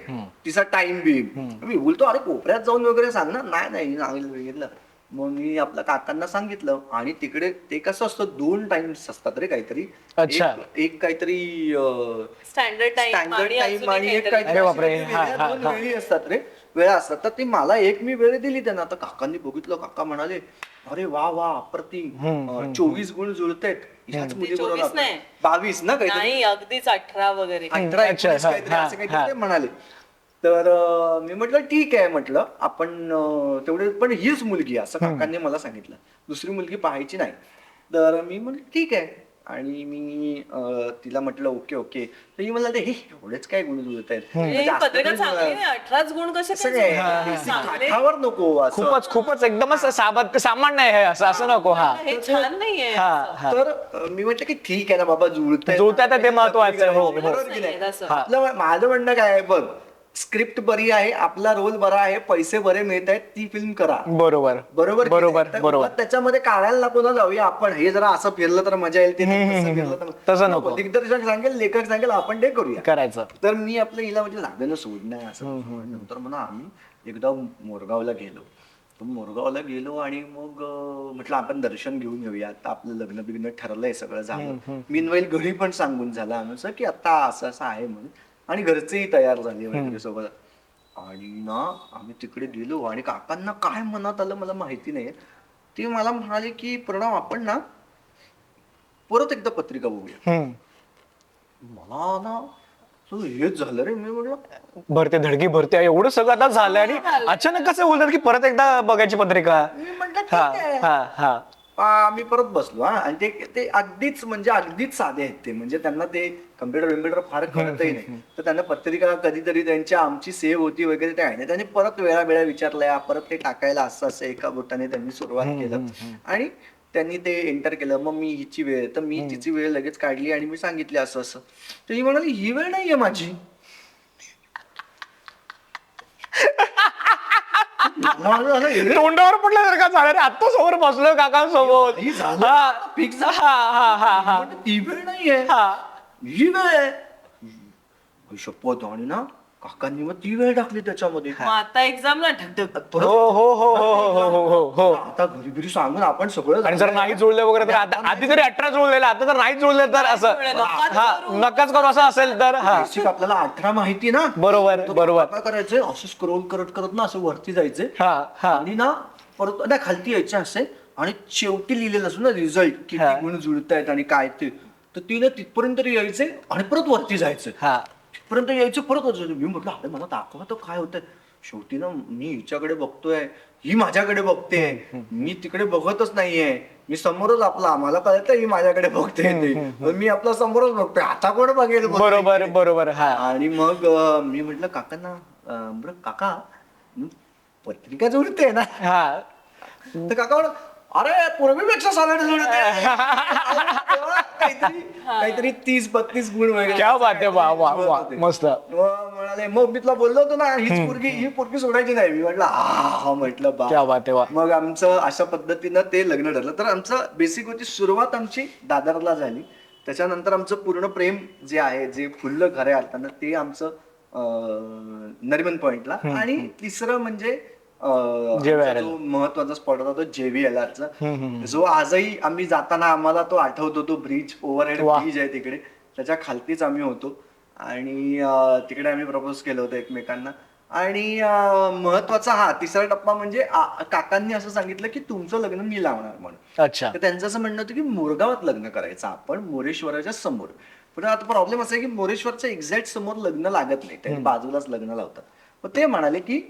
तिचा टाइम बी. मी बोलतो अरे कोपऱ्यात जाऊन वगैरे सांग ना. नाही सांगितलं. मग मी आपल्या काकांना सांगितलं. आणि तिकडे ते कसं असतं, 2 टाइम्स असतात रे काहीतरी. एक काहीतरी स्टँडर्ड टाइम आणि एक अरे बापरे. काहीतरी 2 वेळी असतात रे, वेळा असतात. तर ती मला एक मी वेळ दिली त्यांना. आता काकांनी बघितलं, काका म्हणाले अरे वा वा अप्रतिम, 24 गुण जुळतायत ह्याच मुलीबरोबर. 22 ना काहीतरी, अगदीच 18 वगैरे, 18 19 काहीतरी असं काहीतरी ते म्हणाले. तर मी म्हटलं ठीक आहे, म्हटलं आपण तेवढे, पण हीच मुलगी असं काकांनी मला सांगितलं, दुसरी मुलगी पाहायची नाही. तर मी म्हटलं ठीक आहे. आणि मी तिला म्हटलं ओके ओके, तर ही मला हे एवढेच काय गुण जुळत आहेत हे जास्त पत्रिका काही चांगली नाही, 18च गुण कसे असं काय काय जुळले? चांगले. काठावर नको असं. खूपच एकदमच सामान्य आहे हे, असं नको. हा हे छान नाहीये हा हा तर मी म्हटलं की ठीक आहे ना बाबा जुळतंय जुळतंय तर ते महत्वाचं आहे. हो, हो. बरोबर की नाही? असं. आपलं माझं म्हणणं काय आहे बघ, स्क्रिप्ट बरी आहे, आपला रोल बरा आहे, पैसे बरे मिळत आहेत, ती फिल्म करा. बरोबर बरोबर की बरोबर नाही? तर बरोबर मग त्याच्यामध्ये काढायला नको ना जाऊया आपण, हे जरा असं फिरलं तर मजा येईल, ते तसं फिरलं तर तसं नको. दिग्दर्शक सांगेल, लेखक सांगेल, आपण ते करूया. करायचं. तर मी आपलं हिला म्हणजे लागलं सोडणं असं. नंतर म्हणा आम्ही एकदा मोरगावला गेलो. तर मोरगावला गेलो आणि मग म्हटलं आपण दर्शन घेऊन येऊया, आता आपलं लग्न बिग्न ठरलंय, सगळं झालं. मीनवाईल घरी पण सांगून झालं आमचं की आता असं असं आहे म्हणून, आणि घरचेही तयार झाले वगैरे सोबत. आणि ना आम्ही तिकडे गेलो आणि काकांना काय मनात आलं मला माहिती नाही. ते मला म्हणाले की प्रणव आपण ना परत एकदा पत्रिका बघूया. मला ना हेच झालं रे. मी म्हटलं भरते धडकी भरते एवढं सगळं आता झालं आणि अचानक कसं बोलतात की परत एकदा बघायची पत्रिका. मी म्हटलं ठीक हा आहे. हा हा आम्ही परत बसलो आणि ते अगदीच म्हणजे अगदीच साधे आहेत ते, म्हणजे त्यांना ते कम्प्युटर फार कळतही नाही. तर त्यांना पत्रिका कधीतरी त्यांची आमची सेव्ह होती वगैरे ते आहे ना, त्यांनी परत वेळा विचारल्या, परत ते टाकायला असं असं एका बोटाने त्यांनी सुरुवात केलं आणि त्यांनी ते एंटर केलं. मग मी हिची वेळ, तर मी तिची वेळ लगेच काढली आणि मी सांगितले असं असं. तर ही म्हणाली ही वेळ नाहीये माझी. तोंडावर पडल्यासारखं झालं रे. आता समोर बसलोय काकांसोबत. ही झालं. हा फिक्स हा हा हा हा ती वेळ नाहीये, हा ही वेळ आहे. शपथ. आणि ना काकांनी मग ती वेळ टाकली त्याच्यामध्ये. मग आता एक्झामला ढकढक. हो हो हो हो हो हो हो हो. आता घरी घरी सांगून आपण सगळं आणि जर नाही जुळले वगैरे तर आधी तरी 18 जुळलेलं, आता तर नाही जुळले तर असं हा नकाच करू असं असेल तर. हा बेसिक आपल्याला 18 माहिती ना. बरोबर बरोबर. काय करायचंय, असं स्क्रोल करत करत ना असं वरती जायचंय हा हा आणि ना परत नाही खालती यायचं असेल आणि शेवटी लिहिलेलं असं ना रिझल्ट किती गुण जुळतायत आणि काय ते. तर तिने तिथपर्यंत तरी यायचे आणि परत वरती जायचं. हा तिथपर्यंत यायचं परत होतं. मी म्हटलं अरे मला दाखवा तर काय होतंय. शेवटी ना मी हिच्याकडे बघतोय, ही माझ्याकडे बघते, मी तिकडे बघतच नाहीये. मी समोरच आपला, मला कळतं ही माझ्याकडे बघते ते, पण मी आपला समोरच बघतोय, आता कोण बघेल. बरोबर बरोबर. हा आणि मग मी म्हटलं काकांना, बरं काका पत्रिका जुळते ना. हा तर काका म्हणत अरे पूर्वीपेक्षा सॅलरी जुळते. काहीतरी 30-32 गुण वगैरे. क्या बात आहे. वा वा वा मस्त. म्हणाले मग मी तुला बोललो होतो ना ही पोरगी सोडायची नाही. मी म्हटलं हा म्हटलं क्या बा. बात आहे. वा मग आमचं अशा पद्धतीनं ते लग्न ठरलं. तर आमचं बेसिक होती सुरुवात आमची दादरला झाली. त्याच्यानंतर आमचं पूर्ण प्रेम जे आहे, जे फुललं खऱ्या अर्थानं, ते आमचं नरिमन पॉइंटला. आणि तिसरं म्हणजे जो महत्वाचा स्पॉट होता तो JVLR, जो आजही आम्ही जाताना आम्हाला तो आठवतो. तो ब्रिज, ओव्हरहेड ब्रिज आहे तिकडे, त्याच्या खालतीच आम्ही होतो आणि तिकडे आम्ही प्रपोज केलं होतं एकमेकांना. आणि महत्वाचा हा तिसरा टप्पा म्हणजे काकांनी असं सांगितलं की तुमचं लग्न मी लावणार म्हणून. अच्छा. तर त्यांचं असं म्हणणं होतं की मोरगावात लग्न करायचं आपण, मोरेश्वराच्या समोर. पण आता प्रॉब्लेम असा आहे की मोरेश्वरच्या एक्झॅक्ट समोर लग्न लागत नाही, त्यांनी बाजूलाच लग्न लावतात. मग ते म्हणाले की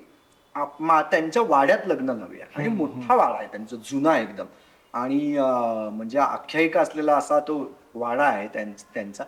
त्यांच्या वाड्यात लग्न लावूया. आणि मोठा वाडा आहे त्यांचा, जुना एकदम, आणि म्हणजे आख्यायिका असलेला असा तो वाडा आहे त्यांचा.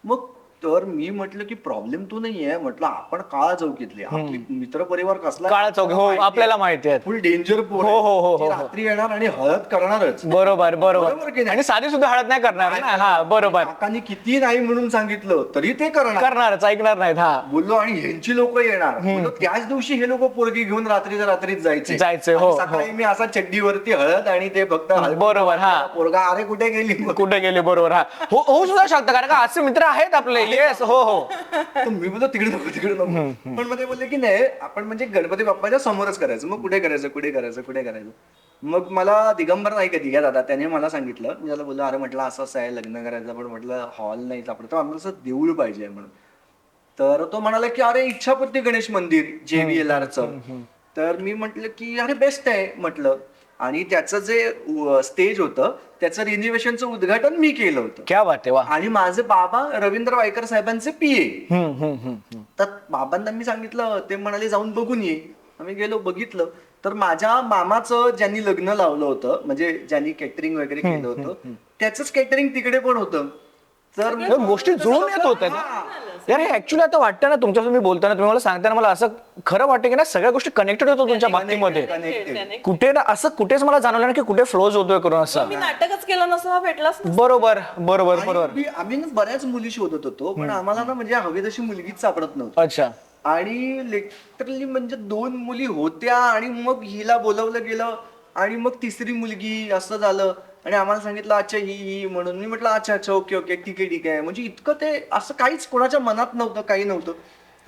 मग तर मी म्हटलं की प्रॉब्लेम तो नाहीये, म्हटलं आपण काळा चौकीतले, आपली मित्र परिवार कसला काळा चौक. हो आपल्याला माहिती आहे. फुल डेंजर पोर. हो हो हो हो. रात्री येणार आणि हळद करणारच. बरोबर बरोबर. की नाही? आणि साधी सुद्धा हळद नाही करणार ना. हा बरोबर. काकांनी किती नाही म्हणून सांगितलं तरी ते करणारच, ऐकणार नाहीत. हा बोललो. आणि ह्यांची लोक येणार. बोललो त्याच दिवशी हे लोक पोरगी घेऊन रात्रीच जायचे. हो सकाळी मी असा चड्डीवरती हळद आणि ते फक्त बरोबर. हा पोरगा अरे कुठे गेली कुठे गेले. बरोबर. हा होऊ सुद्धा शकतं, कारण का असे मित्र आहेत आपले. येस. हो हो. तर मी बोलतो तिकडे नको. पण मध्ये बोलले की नाही आपण म्हणजे गणपती बाप्पाच्या समोरच करायचं. मग कुठे करायचं. मग मला दिगंबर नाही का दिघ्या दादा, त्याने मला सांगितलं. मी त्याला बोललो अरे म्हटलं असं असं आहे लग्न करायचं, पण म्हटलं हॉल नाही सापडत, आम्हाला असं देऊळ पाहिजे म्हणून. तर तो म्हणाला की अरे इच्छापूर्ती गणेश मंदिर JVLRचं. तर मी म्हटलं की अरे बेस्ट आहे म्हटलं. आणि त्याचं जे स्टेज होतं त्याचं रिनोव्हेशनचं उद्घाटन मी केलं होतं. क्या बात आहे. वा. आणि माझे बाबा रवींद्र वायकर साहेबांचे PA. तर बाबांना मी सांगितलं, ते म्हणाले जाऊन बघून ये. आम्ही गेलो, बघितलं. तर माझ्या मामाचं ज्यांनी लग्न लावलं होतं, म्हणजे ज्यांनी केटरिंग वगैरे केलं होतं, त्याचंच केटरिंग तिकडे पण होतं. तर या गोष्टी जुळून येत होत्या यार. हे ऍक्च्युली आता वाटतं ना तुमच्यासोबत मी बोलताना, तुम्ही मला सांगताना मला असं खरं वाटतं की ना सगळ्या गोष्टी कनेक्टेड होतो तुमच्या बाबतीमध्ये. कनेक्टेड. कुठे ना असं कुठेच मला जाणवलं ना की कुठे फ्लोज होतोय करून असं. मी नाटकच केलं नसतं हा भेटलाच नसता. बरोबर बरोबर बरोबर. आम्ही ना बऱ्याच मुली शोधत होतो, पण आम्हाला ना म्हणजे हवी तशी मुलगीच सापडत नव्हती. अच्छा. आणि लिटरली म्हणजे 2 मुली होत्या आणि मग हिला बोलवलं गेलं आणि मग तिसरी मुलगी असं झालं आणि आम्हाला सांगितलं अच्छा ही म्हणून. मी म्हटलं अच्छा अच्छा ओके ओके ठीक आहे. म्हणजे इतकं ते असं काहीच कोणाच्या मनात नव्हतं, काही नव्हतं.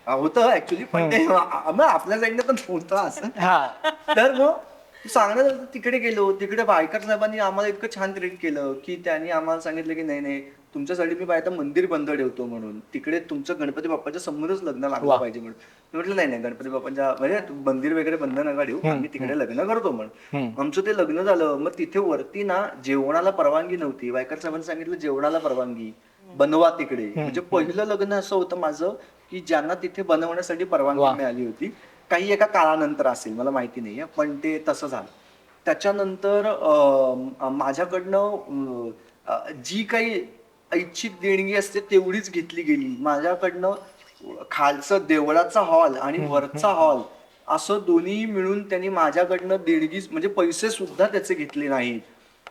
होतं ऍक्च्युली, पण ते आपल्या साईडने पण नव्हतं असं. हा. तर मग सांगण्यात आलं, तिकडे गेलो, तिकडे वायकर साहेबांनी आम्हाला इतकं छान ट्रीट केलं की त्यांनी आम्हाला सांगितलं की नाही तुमच्यासाठी मी पाहिजे मंदिर बंद ठेवतो म्हणून, तिकडे तुमचं गणपती बाप्पाच्या समोरच लग्न लागलं पाहिजे म्हणून. मी म्हटलं नाही गणपती बाप्पाच्या म्हणजे मंदिर वगैरे बंद नका ठेवू, आम्ही तिकडे लग्न करतो म्हणून. आमचं ते लग्न झालं. मग तिथे वरती ना जेवणाला परवानगी नव्हती. वायकर साहेबांनी सांगितलं जेवणाला परवानगी बनवा तिकडे. म्हणजे पहिलं लग्न असं होतं माझं की ज्यांना तिथे बनवण्यासाठी परवानगी मिळाली होती. काही एका काळानंतर असेल, मला माहिती नाहीये, पण ते तसं झालं. त्याच्यानंतर माझ्याकडनं जी काही ऐच्छिक देणगी असते तेवढीच घेतली गेली. माझ्याकडनं खालचं देवळाचा हॉल आणि वरचा हॉल असं दोन्ही मिळून त्यांनी माझ्याकडनं देणगी म्हणजे पैसे सुद्धा त्याचे घेतले नाहीत.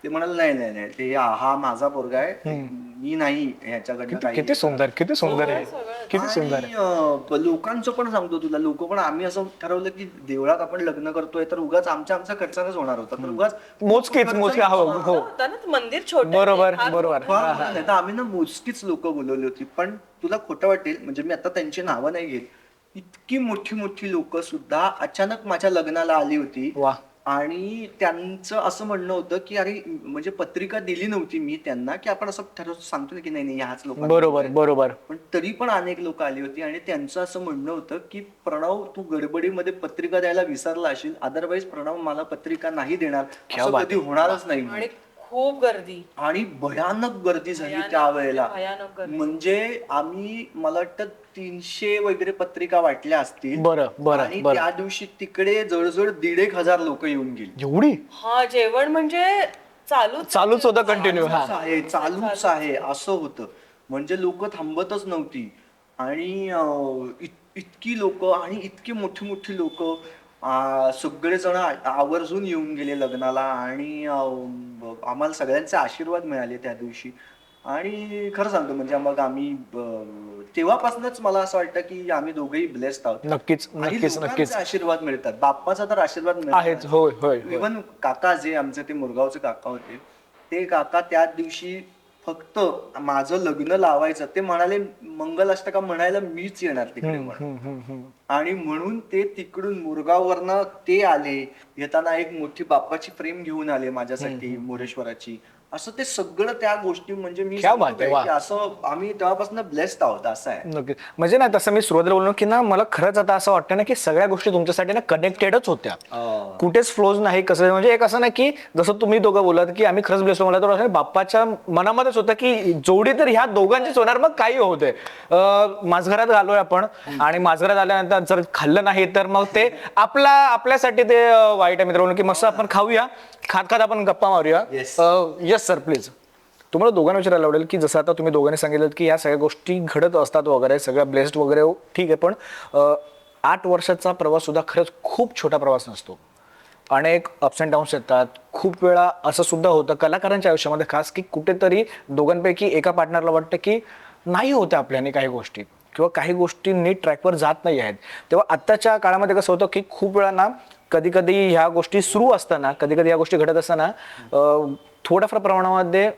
ते म्हणाले नाही ते हा माझा पोरगा आहे, मी नाही ह्याच्याकडनं काही. किती सुंदर किती सुंदर आहे, किती सुंदर आहे. आणि लोकांचं पण सांगतो तुला, लोक पण आम्ही असं ठरवलं की देवळात आपण लग्न करतोय तर उगाच आमच्या खर्चानेच होणार होता, तर उगाच मोजकेच हो हो. होता ना मंदिर छोटं बरोबर फार बरोबर. नाही तर आम्ही ना मोजकीच लोक बोलवली होती. पण तुला खोटं वाटेल, म्हणजे मी आता त्यांची नावं नाही घेत, इतकी मोठी मोठी लोक सुद्धा अचानक माझ्या लग्नाला आली होती. वा. आणि त्यांचं असं म्हणणं होतं की अरे म्हणजे पत्रिका दिली नव्हती मी त्यांना की आपण असं ठरवतो सांगतो ना की नाही ह्याच लोकांना. बरोबर बरोबर. पण तरी पण अनेक लोक आली होती आणि त्यांचं असं म्हणणं होतं की प्रणव तू गडबडीमध्ये पत्रिका द्यायला विसरला असेल, अदरवाईज प्रणव मला पत्रिका नाही देणार, असं कधी होणारच नाही. आणि खूप गर्दी आणि भयानक गर्दी झाली त्यावेळेला. भयानक गर्दी. म्हणजे आम्ही मला वाटतं 300 वगैरे पत्रिका वाटल्या असतील. बरं बरं आणि बरं. त्या दिवशी तिकडे जवळजवळ 1,500 लोक येऊन गेली. एवढी हा जेवण म्हणजे चालूच होतं कंटिन्यू. हा. चालूच आहे असं होतं. म्हणजे लोक थांबतच नव्हती. आणि इतकी लोक आणि इतकी मोठी मोठी लोक सगळेजण आवर्जून येऊन गेले लग्नाला. आणि आम्हाला सगळ्यांचे आशीर्वाद मिळाले त्या दिवशी. आणि खरं सांगतो म्हणजे मग आम्ही तेव्हापासूनच मला असं वाटतं की आम्ही दोघेही ब्लेस्ड आहोत. नक्कीच आणि नक्कीच लोकांचे नक्कीच आशीर्वाद मिळतात, बाप्पाचा तर आशीर्वाद आहेच. होय होय होय. इव्हन काका जे आमचे ते मुरगावचे काका होते, ते काका त्या दिवशी फक्त माझं लग्न लावायचं ते म्हणाले मंगलाष्टका म्हणायला मीच येणार तिकडे म्हणून. आणि म्हणून ते तिकडून मुरगाववरनं ते आले, येताना एक मोठी बाप्पाची फ्रेम घेऊन आले माझ्यासाठी मोरेश्वराची. असं ते सगळं त्या गोष्टी म्हणजे मी क्या बात आहे, वा. की असं आम्ही तेव्हापासून ब्लेस्ड आहोत असं आहे. नक्की. म्हणजे ना तसं मी सुरुवातीला बोललो की ना मला खरंच आता असं वाटतं ना की सगळ्या गोष्टी तुमच्यासाठी ना कनेक्टेडच होत्या, कुठेच फ्लोज नाही. कसं म्हणजे एक असं ना की जसं तुम्ही दोघं बोलत की आम्ही खरंच ब्लेस, मला तर बाप्पाच्या मनामध्येच होतं की जोडी तर ह्या दोघांचीच होणार, मग काही होते. माझघरात आलोय आपण आणि माझघरात आल्यानंतर जर खाल्लं नाही तर मग ते आपल्यासाठी ते वाईट आहे. मित्र बोलून की मस्त आपण खाऊया, खात आपण गप्पा मारूया. Yes sir please. तुम्हाला दोघांना विचारायला आवडेल की जसं आता तुम्ही दोघांनी सांगितलं की या सगळ्या गोष्टी घडत असतात वगैरे, सगळ्या ब्लेस्ड वगैरे ठीक आहे, पण 8 वर्षाचा प्रवास सुद्धा खरंच खूप छोटा प्रवास नसतो. अनेक अप्स अँड डाऊन्स येतात. खूप वेळा असं सुद्धा होतं कलाकारांच्या आयुष्यामध्ये खास की कुठेतरी दोघांपैकी एका पार्टनरला वाटतं की नाही होतं आपल्याने काही गोष्टी किंवा काही गोष्टी नीट ट्रॅकवर जात नाही आहेत. तेव्हा आत्ताच्या काळामध्ये कसं होतं की खूप वेळा ना कधी कधी ह्या गोष्टी सुरू असताना, कधी कधी या गोष्टी घडत असताना थोड्याफार प्रमाणामध्ये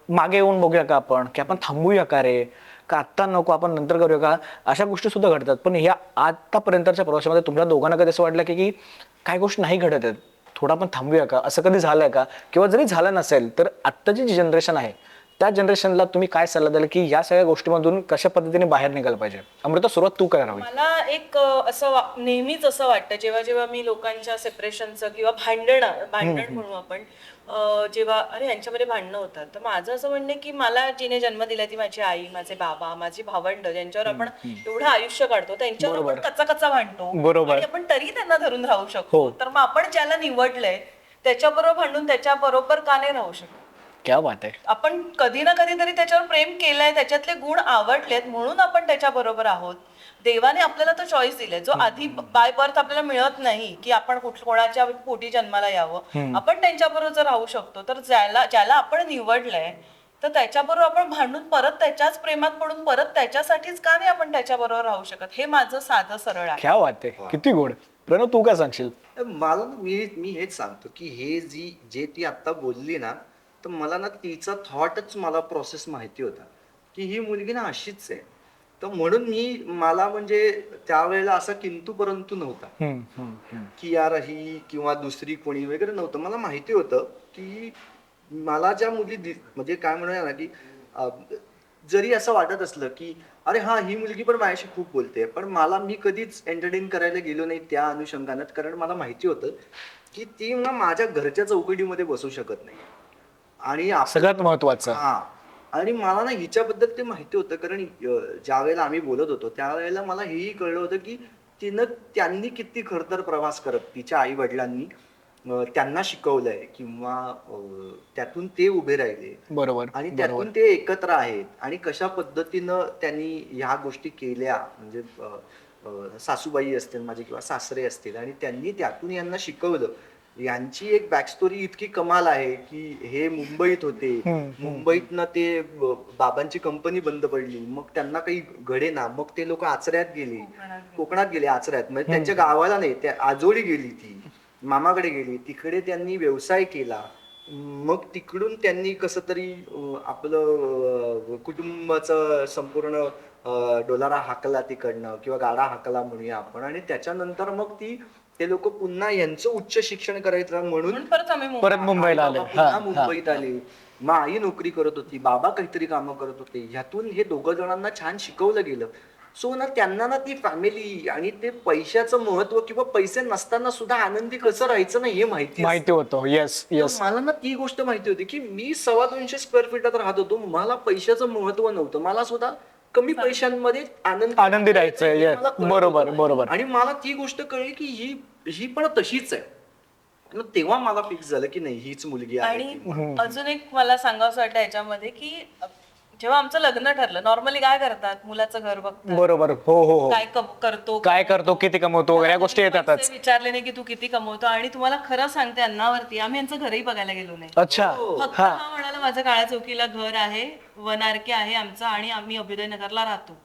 मागे येऊन बघूया का आपण, की आपण थांबूया का रे, का आत्ता नको आपण नंतर करूया का, अशा गोष्टी सुद्धा घडतात. पण ह्या आतापर्यंतच्या प्रवासामध्ये तुमच्या दोघांना कधी असं वाटलं की काही गोष्टी नाही घडत आहेत, थोडं आपण थांबूया का, असं कधी झालंय का? किंवा जरी झालं नसेल तर आत्ताची जी जनरेशन आहे त्या जनरेशनला तुम्ही काय सल्ला द्याल की या सगळ्या गोष्टीमधून कशा पद्धतीने बाहेर निघायला पाहिजे? अमृता, सुरुवात तू करायला हवी. मला एक नेहमीच असं वाटतं जेव्हा जेव्हा मी लोकांच्या सेपरेशनचं किंवा भांडण म्हणू आपण, जेव्हा अरे यांच्यामध्ये भांडणं होतात, तर माझं असं म्हणणं आहे की मला जिने जन्म दिला ती माझी आई, माझे बाबा, माझी भावंड, ज्यांच्यावर आपण एवढं आयुष्य काढतो, त्यांच्यावर आपण कच्चा कच्चा भांडतो बरोबर. आणि आपण तरी त्यांना धरून राहू शकतो. तर मग आपण ज्याला निवडलंय त्याच्याबरोबर भांडून त्याच्याबरोबर का नाही राहू शकतो? क्या बात आहे. आपण कधी ना कधीतरी त्याच्यावर प्रेम केलंय, त्याच्यातले गुण आवडलेत म्हणून आपण त्याच्या बरोबर आहोत. देवाने आपल्याला तो चॉईस दिलाय जो आधी बाय बर्थ आपल्याला मिळत नाही की आपण कोणाच्या पोटी जन्माला यावं. आपण त्यांच्याबरोबर जर राहू शकतो तर ज्याला आपण निवडलंय तर त्याच्याबरोबर आपण भांडून परत त्याच्याच प्रेमात पडून परत त्याच्यासाठीच का नाही आपण त्याच्याबरोबर राहू शकत? हे माझं साधं सरळ आहे. क्या बात आहे, किती गोड. प्रणव तू काय सांगशील? मला ना मी हेच सांगतो की हे जे ती आता बोलली ना, तर मला ना तिचा थॉटच मला प्रोसेस माहिती होता की ही मुलगी ना अशीच आहे. तर म्हणून मला म्हणजे त्यावेळेला असा किंतु परंतु नव्हता की यार ही किंवा दुसरी कोणी वगैरे नव्हतं. मला माहिती होतं की मला ज्या मुली म्हणजे काय म्हणूया ना की जरी असं वाटत असलं की अरे हा ही मुलगी पण माझ्याशी खूप बोलते, पण मी कधीच एंटरटेन करायला गेलो नाही त्या अनुषंगानं, कारण मला माहिती होतं की ती ना माझ्या घरच्या चौकटीमध्ये बसू शकत नाही. आणि सगळ्यात महत्वाचं. हा, आणि मला ना हिच्याबद्दल ते माहिती होतं, कारण ज्या वेळेला आम्ही बोलत होतो त्यावेळेला मला हेही कळलं होतं की त्यांनी किती खरतर प्रवास करत तिच्या आई वडिलांनी त्यांना शिकवलंय किंवा त्यातून ते उभे राहिले. बरोबर. आणि त्यातून ते एकत्र आहेत आणि कशा पद्धतीनं त्यांनी ह्या गोष्टी केल्या, म्हणजे सासूबाई असतील माझे किंवा सासरे असतील, आणि त्यांनी त्यातून यांना शिकवलं. यांची एक बॅकस्टोरी इतकी कमाल आहे की हे मुंबईत होते, मुंबईतनं ते बाबांची कंपनी बंद पडली, मग त्यांना काही घडे ना, मग ते लोक आचऱ्यात गेले, कोकणात गेले आचऱ्यात, म्हणजे त्यांच्या गावाला नाही, त्या आजोळी गेली, ती मामाकडे गेली, तिकडे त्यांनी व्यवसाय केला. मग तिकडून त्यांनी कसं तरी आपलं कुटुंबाचं संपूर्ण डोलारा हाकला तिकडनं, किंवा गाडा हाकला म्हणूया आपण, आणि त्याच्यानंतर मग ते लोक पुन्हा यांचं उच्च शिक्षण करायचं म्हणून परत मुंबईला आले. पुन्हा मुंबईत आले. मग आई नोकरी करत होती, बाबा काहीतरी कामं करत होते. ह्यातून हे दोघं जणांना छान शिकवलं गेलं. सो ना त्यांना ना ती फॅमिली आणि ते पैशाचं महत्व किंवा पैसे नसताना सुद्धा आनंदी कसं राहायचं ना हे माहिती होतं. Yes yes. मला ना ती गोष्ट माहिती होती की मी 250 स्क्वेअर फीटात राहत होतो, मला पैशाचं महत्व नव्हतं, मला सुद्धा कमी पैशांमध्ये आनंदी राहायचंय. बरोबर बरोबर. आणि मला ती गोष्ट कळली की ही पण तशीच आहे. तेव्हा मला फिक्स झालं की नाही, हीच मुलगी आहे. आणि अजून एक मला सांगावं वाटतं याच्यामध्ये की जेव्हा आमचं लग्न ठरलं, नॉर्मली काय करतात, मुलाचं घर बघतात, बरोबर. हो हो हो. काय करतो, किती कमवतो वगैरे गोष्टी येतातच. विचारले नाही की तू किती कमवतो. आणि तुम्हाला खरं सांगते, अन्नावरती आम्ही यांचं घरही बघायला गेलो नाही. अच्छा. फक्त हा म्हणाला माझं काळ्या चौकीला घर आहे, 1 RK आहे आमचं, आणि आम्ही अभ्युदयनगरला राहतो.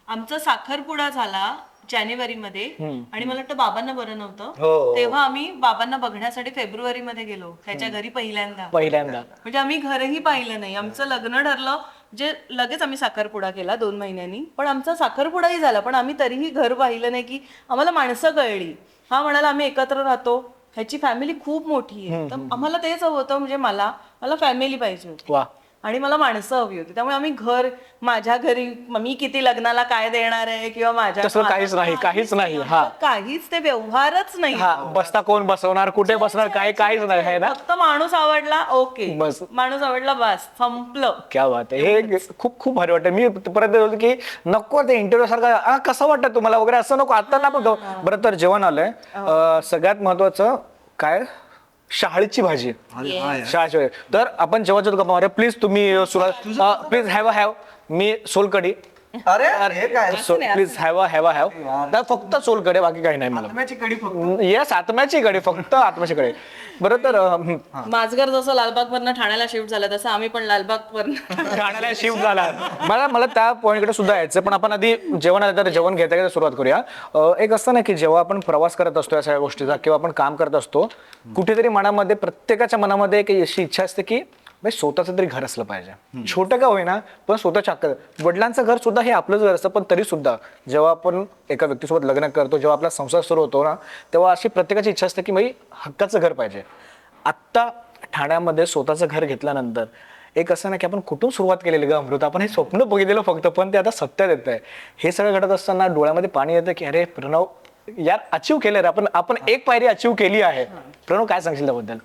आमचा साखरपुडा झाला जानेवारीमध्ये, आणि मला वाटतं बाबांना बरं नव्हतं, तेव्हा आम्ही बाबांना बघण्यासाठी फेब्रुवारीमध्ये गेलो त्याच्या घरी पहिल्यांदा. म्हणजे आम्ही घरही पाहिलं नाही. आमचं लग्न ठरलं, जे लगेच आम्ही साखरपुडा केला 2 महिन्यांनी, पण आमचा साखरपुडाही झाला, पण आम्ही तरीही घर पाहिलं नाही. की आम्हाला माणसं कळली. हा म्हणाला आम्ही एकत्र राहतो, ह्याची फॅमिली खूप मोठी आहे. तर आम्हाला तेच हवं होतं, म्हणजे मला फॅमिली पाहिजे होती आणि मला माणसं हवी होती. त्यामुळे आम्ही घर, माझ्या घरी मी किती लग्नाला काय देणार आहे किंवा माझ्या काहीच नाही. काहीच, ते व्यवहारच नाही. बसता कोण बसवणार, कुठे बसणार, काहीच नाही. फक्त माणूस आवडला, ओके, माणूस आवडला, बस, संपलं. क्या बात आहे. हे खूप खूप भारी वाटतं. मी परत बोलतो की नको ते इंटरव्ह्यू सारखं कसं वाटतं तुम्हाला वगैरे, असं नको. आता ना पण बरं, तर जेवण आलंय. सगळ्यात महत्वाचं काय, शहाळीची भाजी. शहाळी. तर आपण जेव्हा गप्पा, प्लीज तुम्ही सुरुवात, please have me solkadhi. Please have फक्त सोलकडे, बाकी काही नाही मला. येस, आत्म्याची कढी, फक्त आत्म्याची कढी. बरं, तर माझघर जसं लालबाग वरनं ठाण्याला शिफ्ट झालं, तसं आम्ही पण लालबाग वरनं ठाण्याला शिफ्ट झाला. मला त्या पॉईंटकडे सुद्धा यायचं, पण आपण आधी जेवण घेता सुरुवात करूया. एक असतं ना की जेव्हा आपण प्रवास करत असतो या सगळ्या गोष्टीचा, किंवा आपण काम करत असतो, कुठेतरी मनामध्ये, प्रत्येकाच्या मनामध्ये एक अशी इच्छा असते की स्वतःचं तरी घर असलं पाहिजे. छोटं का होईना, पण स्वतःच्या हक्क. वडिलांचं घर सुद्धा हे आपलंच घर असतं, पण तरी सुद्धा जेव्हा आपण एका व्यक्तीसोबत लग्न करतो, जेव्हा आपला संसार सुरू होतो ना, तेव्हा अशी प्रत्येकाची इच्छा असते की हक्काचं घर पाहिजे. आत्ता ठाण्यामध्ये स्वतःचं घर घेतल्यानंतर एक असं ना की आपण कुठून सुरुवात केलेली ग अमृत, आपण हे स्वप्न बघितलेलं फक्त, पण ते आता सत्यात येत आहे. हे सगळं घडत असताना डोळ्यामध्ये पाणी येतं की अरे प्रणव यार, अचीव केलं रे आपण एक पायरी अचीव केली आहे. प्रणव, काय सांगशील त्याबद्दल?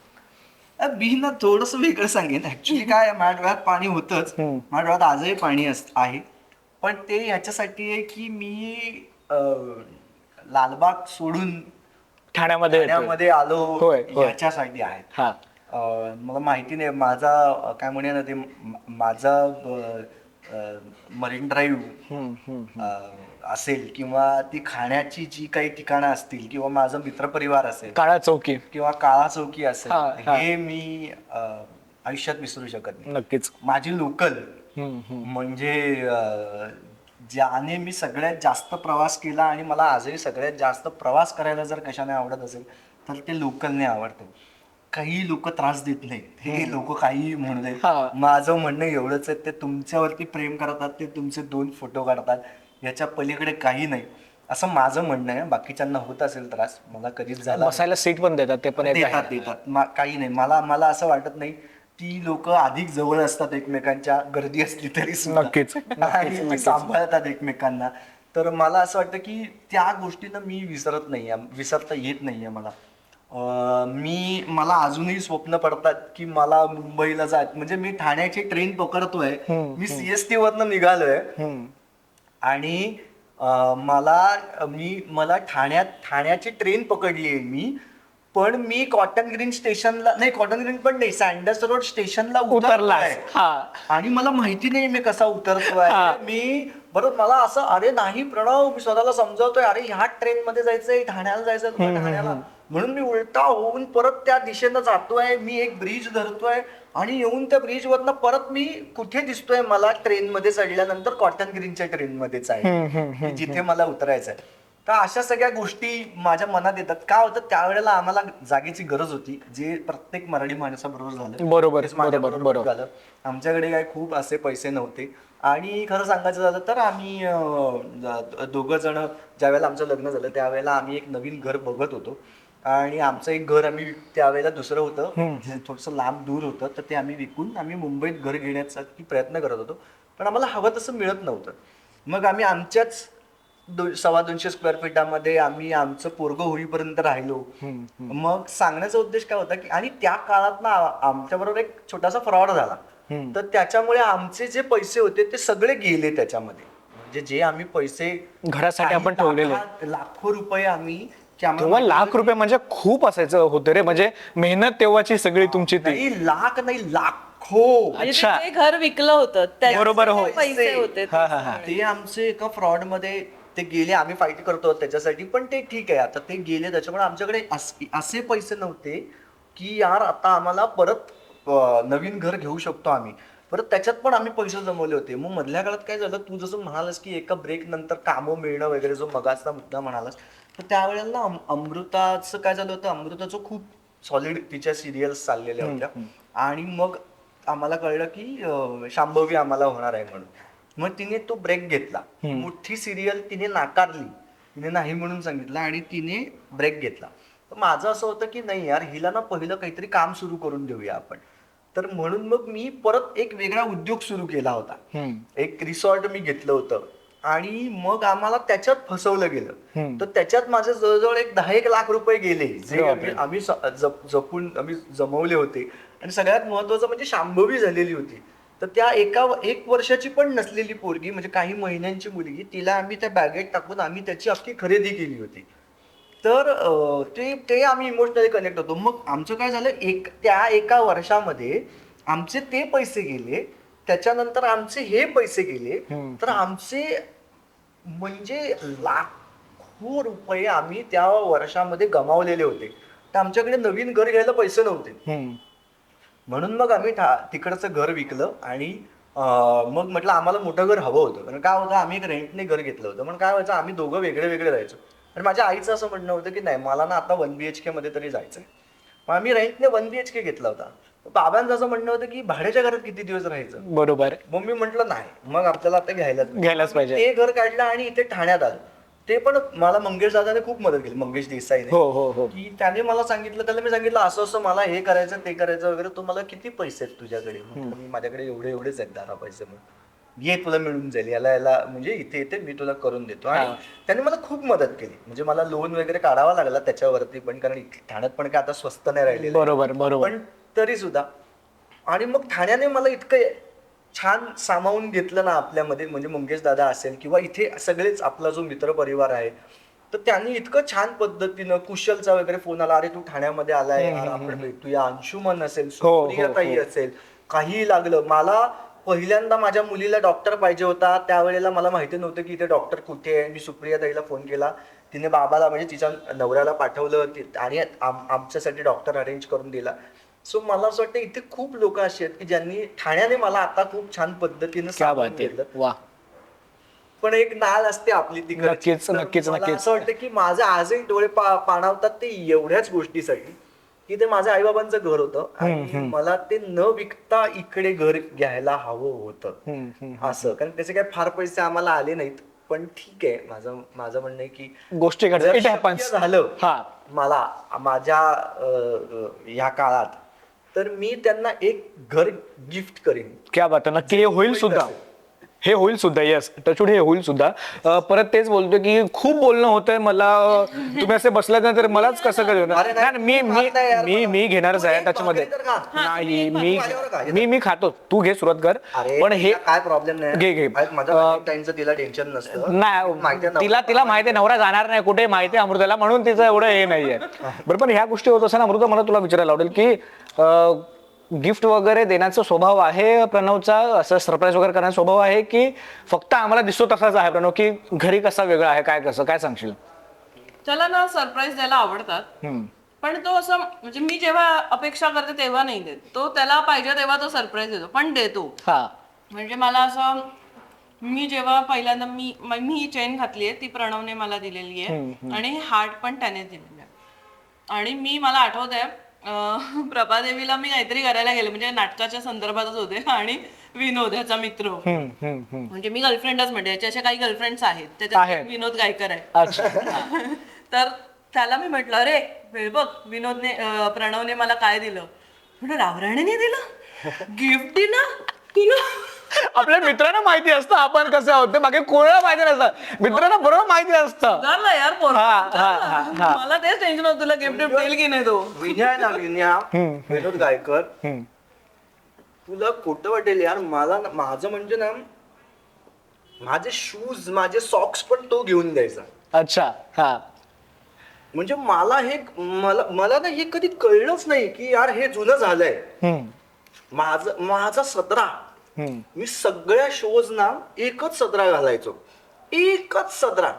मी ना थोडस वेगळं सांगेन. ऍक्च्युली काय आहे, माझ्या डोळ्यात पाणी होतच, माझ्या डोळ्यात आजही पाणी आहे, पण ते ह्याच्यासाठी आहे की मी लालबाग सोडून ठाण्यामध्ये येतोय. ठाण्यामध्ये आलो होय, होय. ह्याच्यासाठी आहे. हा मला माहिती नाही माझा काय म्हणूया ना ते माझा मरीन ड्राईव्ह असेल किंवा ती खाण्याची जी काही ठिकाणं असतील किंवा माझा मित्रपरिवार असेल काळा चौकी किंवा काळा चौकी असेल, हा, हा. हे मी आयुष्यात विसरू शकत नाही. नक्कीच. माझी लोकल म्हणजे ज्याने मी सगळ्यात जास्त प्रवास केला आणि मला आजही सगळ्यात जास्त प्रवास करायला जर कशाने आवडत असेल तर ते लोकलने आवडतं. काही लोक त्रास देत नाहीत, हे लोक काही म्हणू हा. देत. माझं म्हणणं एवढंच आहे, ते तुमच्यावरती प्रेम करतात, ते तुमचे 2 फोटो काढतात, याच्या पलीकडे काही नाही असं माझं म्हणणं आहे. बाकीच्यांना होत असेल त्रास, मला कधीच झाला बसायला सीट पण देतात, ते पण एक आहे. देतात काही नाही. मला असं वाटत नाही. ती लोक अधिक जवळ असतात एकमेकांच्या, गर्दी असली तरी सुद्धा. नक्कीच, आणि ते सांभाळतात एकमेकांना. तर मला असं वाटतं की त्या गोष्टीनं मी विसरता येत नाहीये मला. मला अजूनही स्वप्न पडतात की मला मुंबईला म्हणजे मी ठाण्याची ट्रेन पकडतोय, मी CST वरनं निघालोय आणि मला ठाण्याची ट्रेन पकडली आहे मी, पण मी कॉटन ग्रीन सँडर्स रोड स्टेशनला उतरलाय आणि मला माहिती नाही मी कसा उतरतोय. मी बरोबर मला असं अरे नाही प्रणव, मी स्वतःला समजवतोय अरे ह्या ट्रेन मध्ये जायचंय, ठाण्याला जायचंय ठाण्याला, म्हणून मी उलटा होऊन परत त्या दिशेनं जातोय. मी एक ब्रिज धरतोय आणि येऊन त्या ब्रिज वरनं परत मी कुठे दिसतोय मला ट्रेन मध्ये चढल्यानंतर कॉटन ग्रीनच्या ट्रेन मध्येच आहे जिथे मला उतरायचंय. तर अशा सगळ्या गोष्टी माझ्या मनात येतात. काय होतं त्यावेळेला आम्हाला जागेची गरज होती, जे प्रत्येक मराठी माणसाबरोबर झालं. बरोबर झालं. आमच्याकडे काय खूप असे पैसे नव्हते आणि खरं सांगायचं झालं तर आम्ही दोघं जण ज्यावेळेला आमचं लग्न झालं त्यावेळेला आम्ही एक नवीन घर बघत होतो आणि आमचं एक घर आम्ही त्यावेळेला दुसरं होतं, थोडंसं लांब दूर होतं, तर ते आम्ही विकून आम्ही मुंबईत घर घेण्याचा प्रयत्न करत होतो, पण आम्हाला हवं तसं मिळत नव्हतं. मग आम्ही आमच्याच 250 स्क्वेअर फीटामध्ये आम्ही आमचं पोरगं होईपर्यंत राहिलो. मग सांगण्याचा उद्देश काय होता की आणि त्या काळात ना आमच्याबरोबर एक छोटासा फ्रॉड झाला, तर त्याच्यामुळे आमचे जे पैसे होते ते सगळे गेले त्याच्यामध्ये. म्हणजे जे आम्ही पैसे घरासाठी आपण ठेवलेले लाखो रुपये आम्ही तेव्हा लाख रुपये म्हणजे खूप असायचं होतं रे, म्हणजे मेहनत तेव्हाची सगळी तुमची ती. लाख नाही लाखो. अच्छा. ते घर विकलं होतं, त्याचे बरोबर, हो. पैसे होते. ते आमचे एका फ्रॉड मध्ये ते गेले. आम्ही फाईट करतो त्याच्यासाठी, पण ते ठीक आहे आता ते गेले. त्याच्यामुळे आमच्याकडे असे पैसे नव्हते की यार आता आम्हाला परत नवीन घर घेऊ शकतो आम्ही. परत त्याच्यात पण आम्ही पैसे जमवले होते. मग मधल्या काळात काय झालं, तू जसं म्हणालास की एका ब्रेक नंतर कामं मिळणं वगैरे, जो मगाचा मुद्दा म्हणालास, तर त्यावेळेला ना अमृताचं काय झालं होतं, अमृताचं खूप सॉलिड तिच्या सिरियल्स चाललेल्या होत्या आणि मग आम्हाला कळलं की शांभवी आम्हाला होणार आहे म्हणून. मग तिने तो ब्रेक घेतला. मोठी सिरियल तिने नाकारली, तिने नाही म्हणून सांगितलं आणि तिने ब्रेक घेतला. तर माझं असं होतं की नाही यार, हिला ना पहिलं काहीतरी काम सुरू करून देऊया आपण. तर म्हणून मग मी परत एक वेगळा उद्योग सुरू केला होता. एक रिसॉर्ट मी घेतलं होतं आणि मग आम्हाला त्याच्यात फसवलं गेलं. तर त्याच्यात माझे जवळजवळ एक 10-1 लाख रुपये गेले, जे आम्ही जपून आम्ही जमवले होते. आणि सगळ्यात महत्वाचं म्हणजे शांभवी झालेली होती. तर त्या 1 वर्षाची पण नसलेली पोरगी, म्हणजे काही महिन्यांची मुलगी, तिला आम्ही त्या बॅगेत टाकून आम्ही त्याची अख्खी खरेदी केली होती. तर ते आम्ही इमोशनली कनेक्ट होतो. मग आमचं काय झालं, त्या 1 वर्षामध्ये आमचे ते पैसे गेले, त्याच्यानंतर आमचे हे पैसे गेले, तर आमचे म्हणजे लाखो रुपये आम्ही त्या वर्षामध्ये गमावलेले होते. तर आमच्याकडे नवीन घर घ्यायला पैसे नव्हते. म्हणून मग आम्ही तिकडचं घर विकलं आणि मग म्हटलं आम्हाला मोठं घर हवं होतं. कारण काय होतं, आम्ही एक रेंटने घर घेतलं होतं. पण काय व्हायचं, आम्ही दोघं वेगळे वेगळे राहायचो. आणि माझ्या आईचं असं म्हणणं होतं की नाही, मला ना आता 1 BHK मध्ये तरी जायचंय. मग आम्ही रेंटने 1 BHK घेतला होता. बाबांचं असं म्हणणं होतं की भाड्याच्या घरात किती दिवस राहायचं. बरोबर. मग मी म्हटलं नाही, मग आपल्याला आता घ्यायलाच पाहिजे. ते घर काढलं आणि इथे ठाण्यात आलं. ते पण मला मंगेश दादाने खूप मदत केली, मंगेश देसाईने. की त्याने मला सांगितलं, त्याला मी सांगितलं असं असं मला हे करायचं ते करायचं वगैरे, तो मला किती पैसे आहेत तुझ्याकडे. मी माझ्याकडे एवढेच आहेत 10 पैसे, मग ये तुला मिळून जाईल, याला म्हणजे इथे मी तुला करून देतो. आणि त्याने मला खूप मदत केली. म्हणजे मला लोन वगैरे काढावा लागला त्याच्यावरती पण, कारण ठाण्यात पण काय आता स्वस्त नाही राहिलेलं. बरोबर. पण तरी सुद्धा. आणि मग ठाण्याने मला इतकं छान सामावून घेतलं ना आपल्यामध्ये, म्हणजे मुंगेश दादा असेल किंवा इथे सगळेच आपला जो मित्र परिवार आहे, तर त्यांनी इतकं छान पद्धतीनं, कुशलचा वगैरे फोन आला, अरे तू ठाण्यामध्ये आलाय यार, आपण भेटूया, अंशुमन असेल, सुप्रियाताई असेल, काहीही लागलं. मला पहिल्यांदा माझ्या मुलीला डॉक्टर पाहिजे होता, त्यावेळेला मला माहिती नव्हतं की इथे डॉक्टर कुठे आहे. मी सुप्रियाताईला फोन केला, तिने बाबाला म्हणजे तिच्या नवऱ्याला पाठवलं आणि आमच्यासाठी डॉक्टर अरेंज करून दिला. सो मला असं वाटतं इथे खूप लोक अशी आहेत की ज्यांनी, ठाण्याने मला आता खूप छान पद्धतीनं सामावून घेतलं. वा. पण एक नाळ असते आपली तिकडे. नक्कीच, नक्कीच, नक्कीच. असं वाटतं की माझं आजही डोळे पाणावतात ते एवढ्याच गोष्टीसाठी की ते माझ्या आईबाबांचं घर होतं आणि मला ते न विकता इकडे घर घ्यायला हवं होतं असं. कारण त्याचे काही फार पैसे आम्हाला आले नाहीत, पण ठीक आहे. माझं म्हणणं आहे की गोष्टी जर घडतात, शक्य झालं हा, मला माझ्या ह्या काळात, तर मी त्यांना एक घर गिफ्ट करीन. क्या बात आहे. नक्की हे होईल सुद्धा, हे होईल सुद्धा. येस, टचवूड हे होईल सुद्धा. परत तेच बोलतोय की खूप बोलणं होतंय मला. तुम्ही असे बसलात ना तर मलाच कसं कळणार. मी घेणारच आहे त्याच्यामध्ये. नाही, मी खातो. तू घे, सुरुवात कर. पण हे काय प्रॉब्लेम नाही, घे. माझ्या तिला टेन्शन नसतं. नाही, तिला माहिती आहे नवरा जाणार नाही कुठे, माहिती आहे अमृताला, म्हणून तिचं एवढं हे नाहीये. बरं, पण ह्या गोष्टी होत असताना अमृता मला तुला विचारायला आवडेल की गिफ्ट वगैरे देण्याचा स्वभाव आहे प्रणवचा, असं सरप्राईज वगैरे करण्याचा स्वभाव आहे की फक्त आम्हाला दिसतो तसाच आहे प्रणव, की घरी कसा वेगळा आहे, काय सांगशील? त्याला ना सरप्राईज द्यायला आवडतात, पण तो असं म्हणजे मी जेव्हा अपेक्षा करते तेव्हा नाही देत तो. त्याला पाहिजे तेव्हा तो सरप्राईज देतो, पण देतो. म्हणजे मला असं, मी जेव्हा पहिल्यांदा मी चेन घातली आहे ती प्रणवने मला दिलेली आहे आणि हार्ट पण त्याने दिलेला आहे. आणि मला आठवत आहे प्रभादेवीला मी काहीतरी करायला गेले, म्हणजे नाटकाच्या संदर्भातच होते, आणि विनोद ह्याचा मित्र, म्हणजे मी गर्लफ्रेंडच म्हणते, याच्या अशा काही गर्लफ्रेंड्स आहेत, त्याच्यात विनोद गायकर आहे. तर त्याला मी म्हटलं, अरे हे बघ विनोदने प्रणवने मला काय दिलं. म्हटलं रावराणीने दिलं गिफ्ट दिलं तुला. आपल्या मित्रांना माहिती असतं आपण कसं आहोत, बाकी कोणाला माहिती नसतं, मित्रांना बरोबर माहिती असतं. यार मला तेच टेन्शन होतं, तुला गिफ्ट देईल की नाही तो. विनोद गायकर, तुला खोटं वाटेल यार, माझं म्हणजे ना, माझे शूज, माझे सॉक्स पण तो घेऊन द्यायचा. अच्छा. हा, म्हणजे मला ना हे कधी कळलंच नाही की यार हे जुनं झालंय. माझा सदरा, मी सगळ्या शोज ना एकच सदरा घालायचो, एकच सदरा.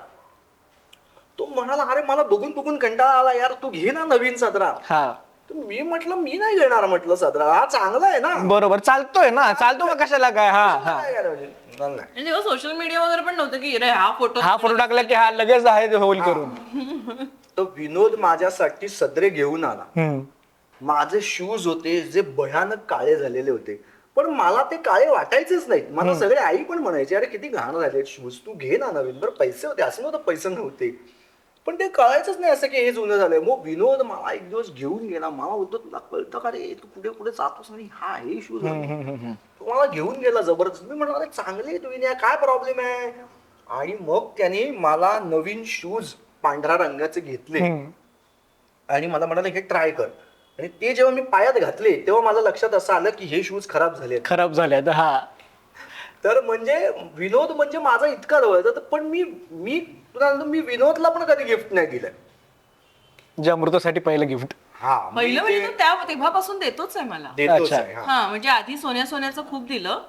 तो म्हणाला, अरे मला बघून बघून कंटाळा आला यार, तू घे ना नवीन सदरा. तर मी म्हटलं मी नाही घेणार, म्हटलं सदरा हा चांगला आहे ना. बरोबर, चालतोय ना, चालतो मग कशाला काय. तेव्हा सोशल मीडिया वगैरे पण नव्हतं की हा फोटो टाकला की हा लगेच आहे होल करून. तो विनोद माझ्यासाठी सदरे घेऊन आला. माझे शूज होते जे भयानक काळे झालेले होते, पण मला ते काळे वाटायचेच नाहीत. मला सगळे आई पण म्हणायचे, अरे किती घाण झाले शूज, तू घे ना नवीन. बरं पैसे होते, असं नव्हतं पैसे नव्हते, पण ते कळायचंच नाही असं की हे जुनं झालंय. मग विनोद मला एक दिवस घेऊन गेला. मला होतं, तुला कळतं का रे, तू पुढे पुढे जातोस आणि हा हे शूज तो मला घेऊन गेला जबरदस्त. मी म्हणाला, अरे चांगले तुम्ही, काय प्रॉब्लेम आहे. आणि मग त्याने मला नवीन शूज पांढऱ्या रंगाचे घेतले आणि मला म्हणाले हे ट्राय कर. आणि ते जेव्हा मी पायात घातले तेव्हा माझ्या लक्षात असं आलं की हे शूज खराब झाले. हा, तर म्हणजे विनोद म्हणजे माझा इतका जवळचा. पण मी विनोदला पण कधी गिफ्ट नाही दिलं. जे अमृतासाठी पहिलं गिफ्ट. पहिलं म्हणजे तेव्हापासून देतोच आहे मला. हा, म्हणजे आधी सोन्याचं खूप दिलं,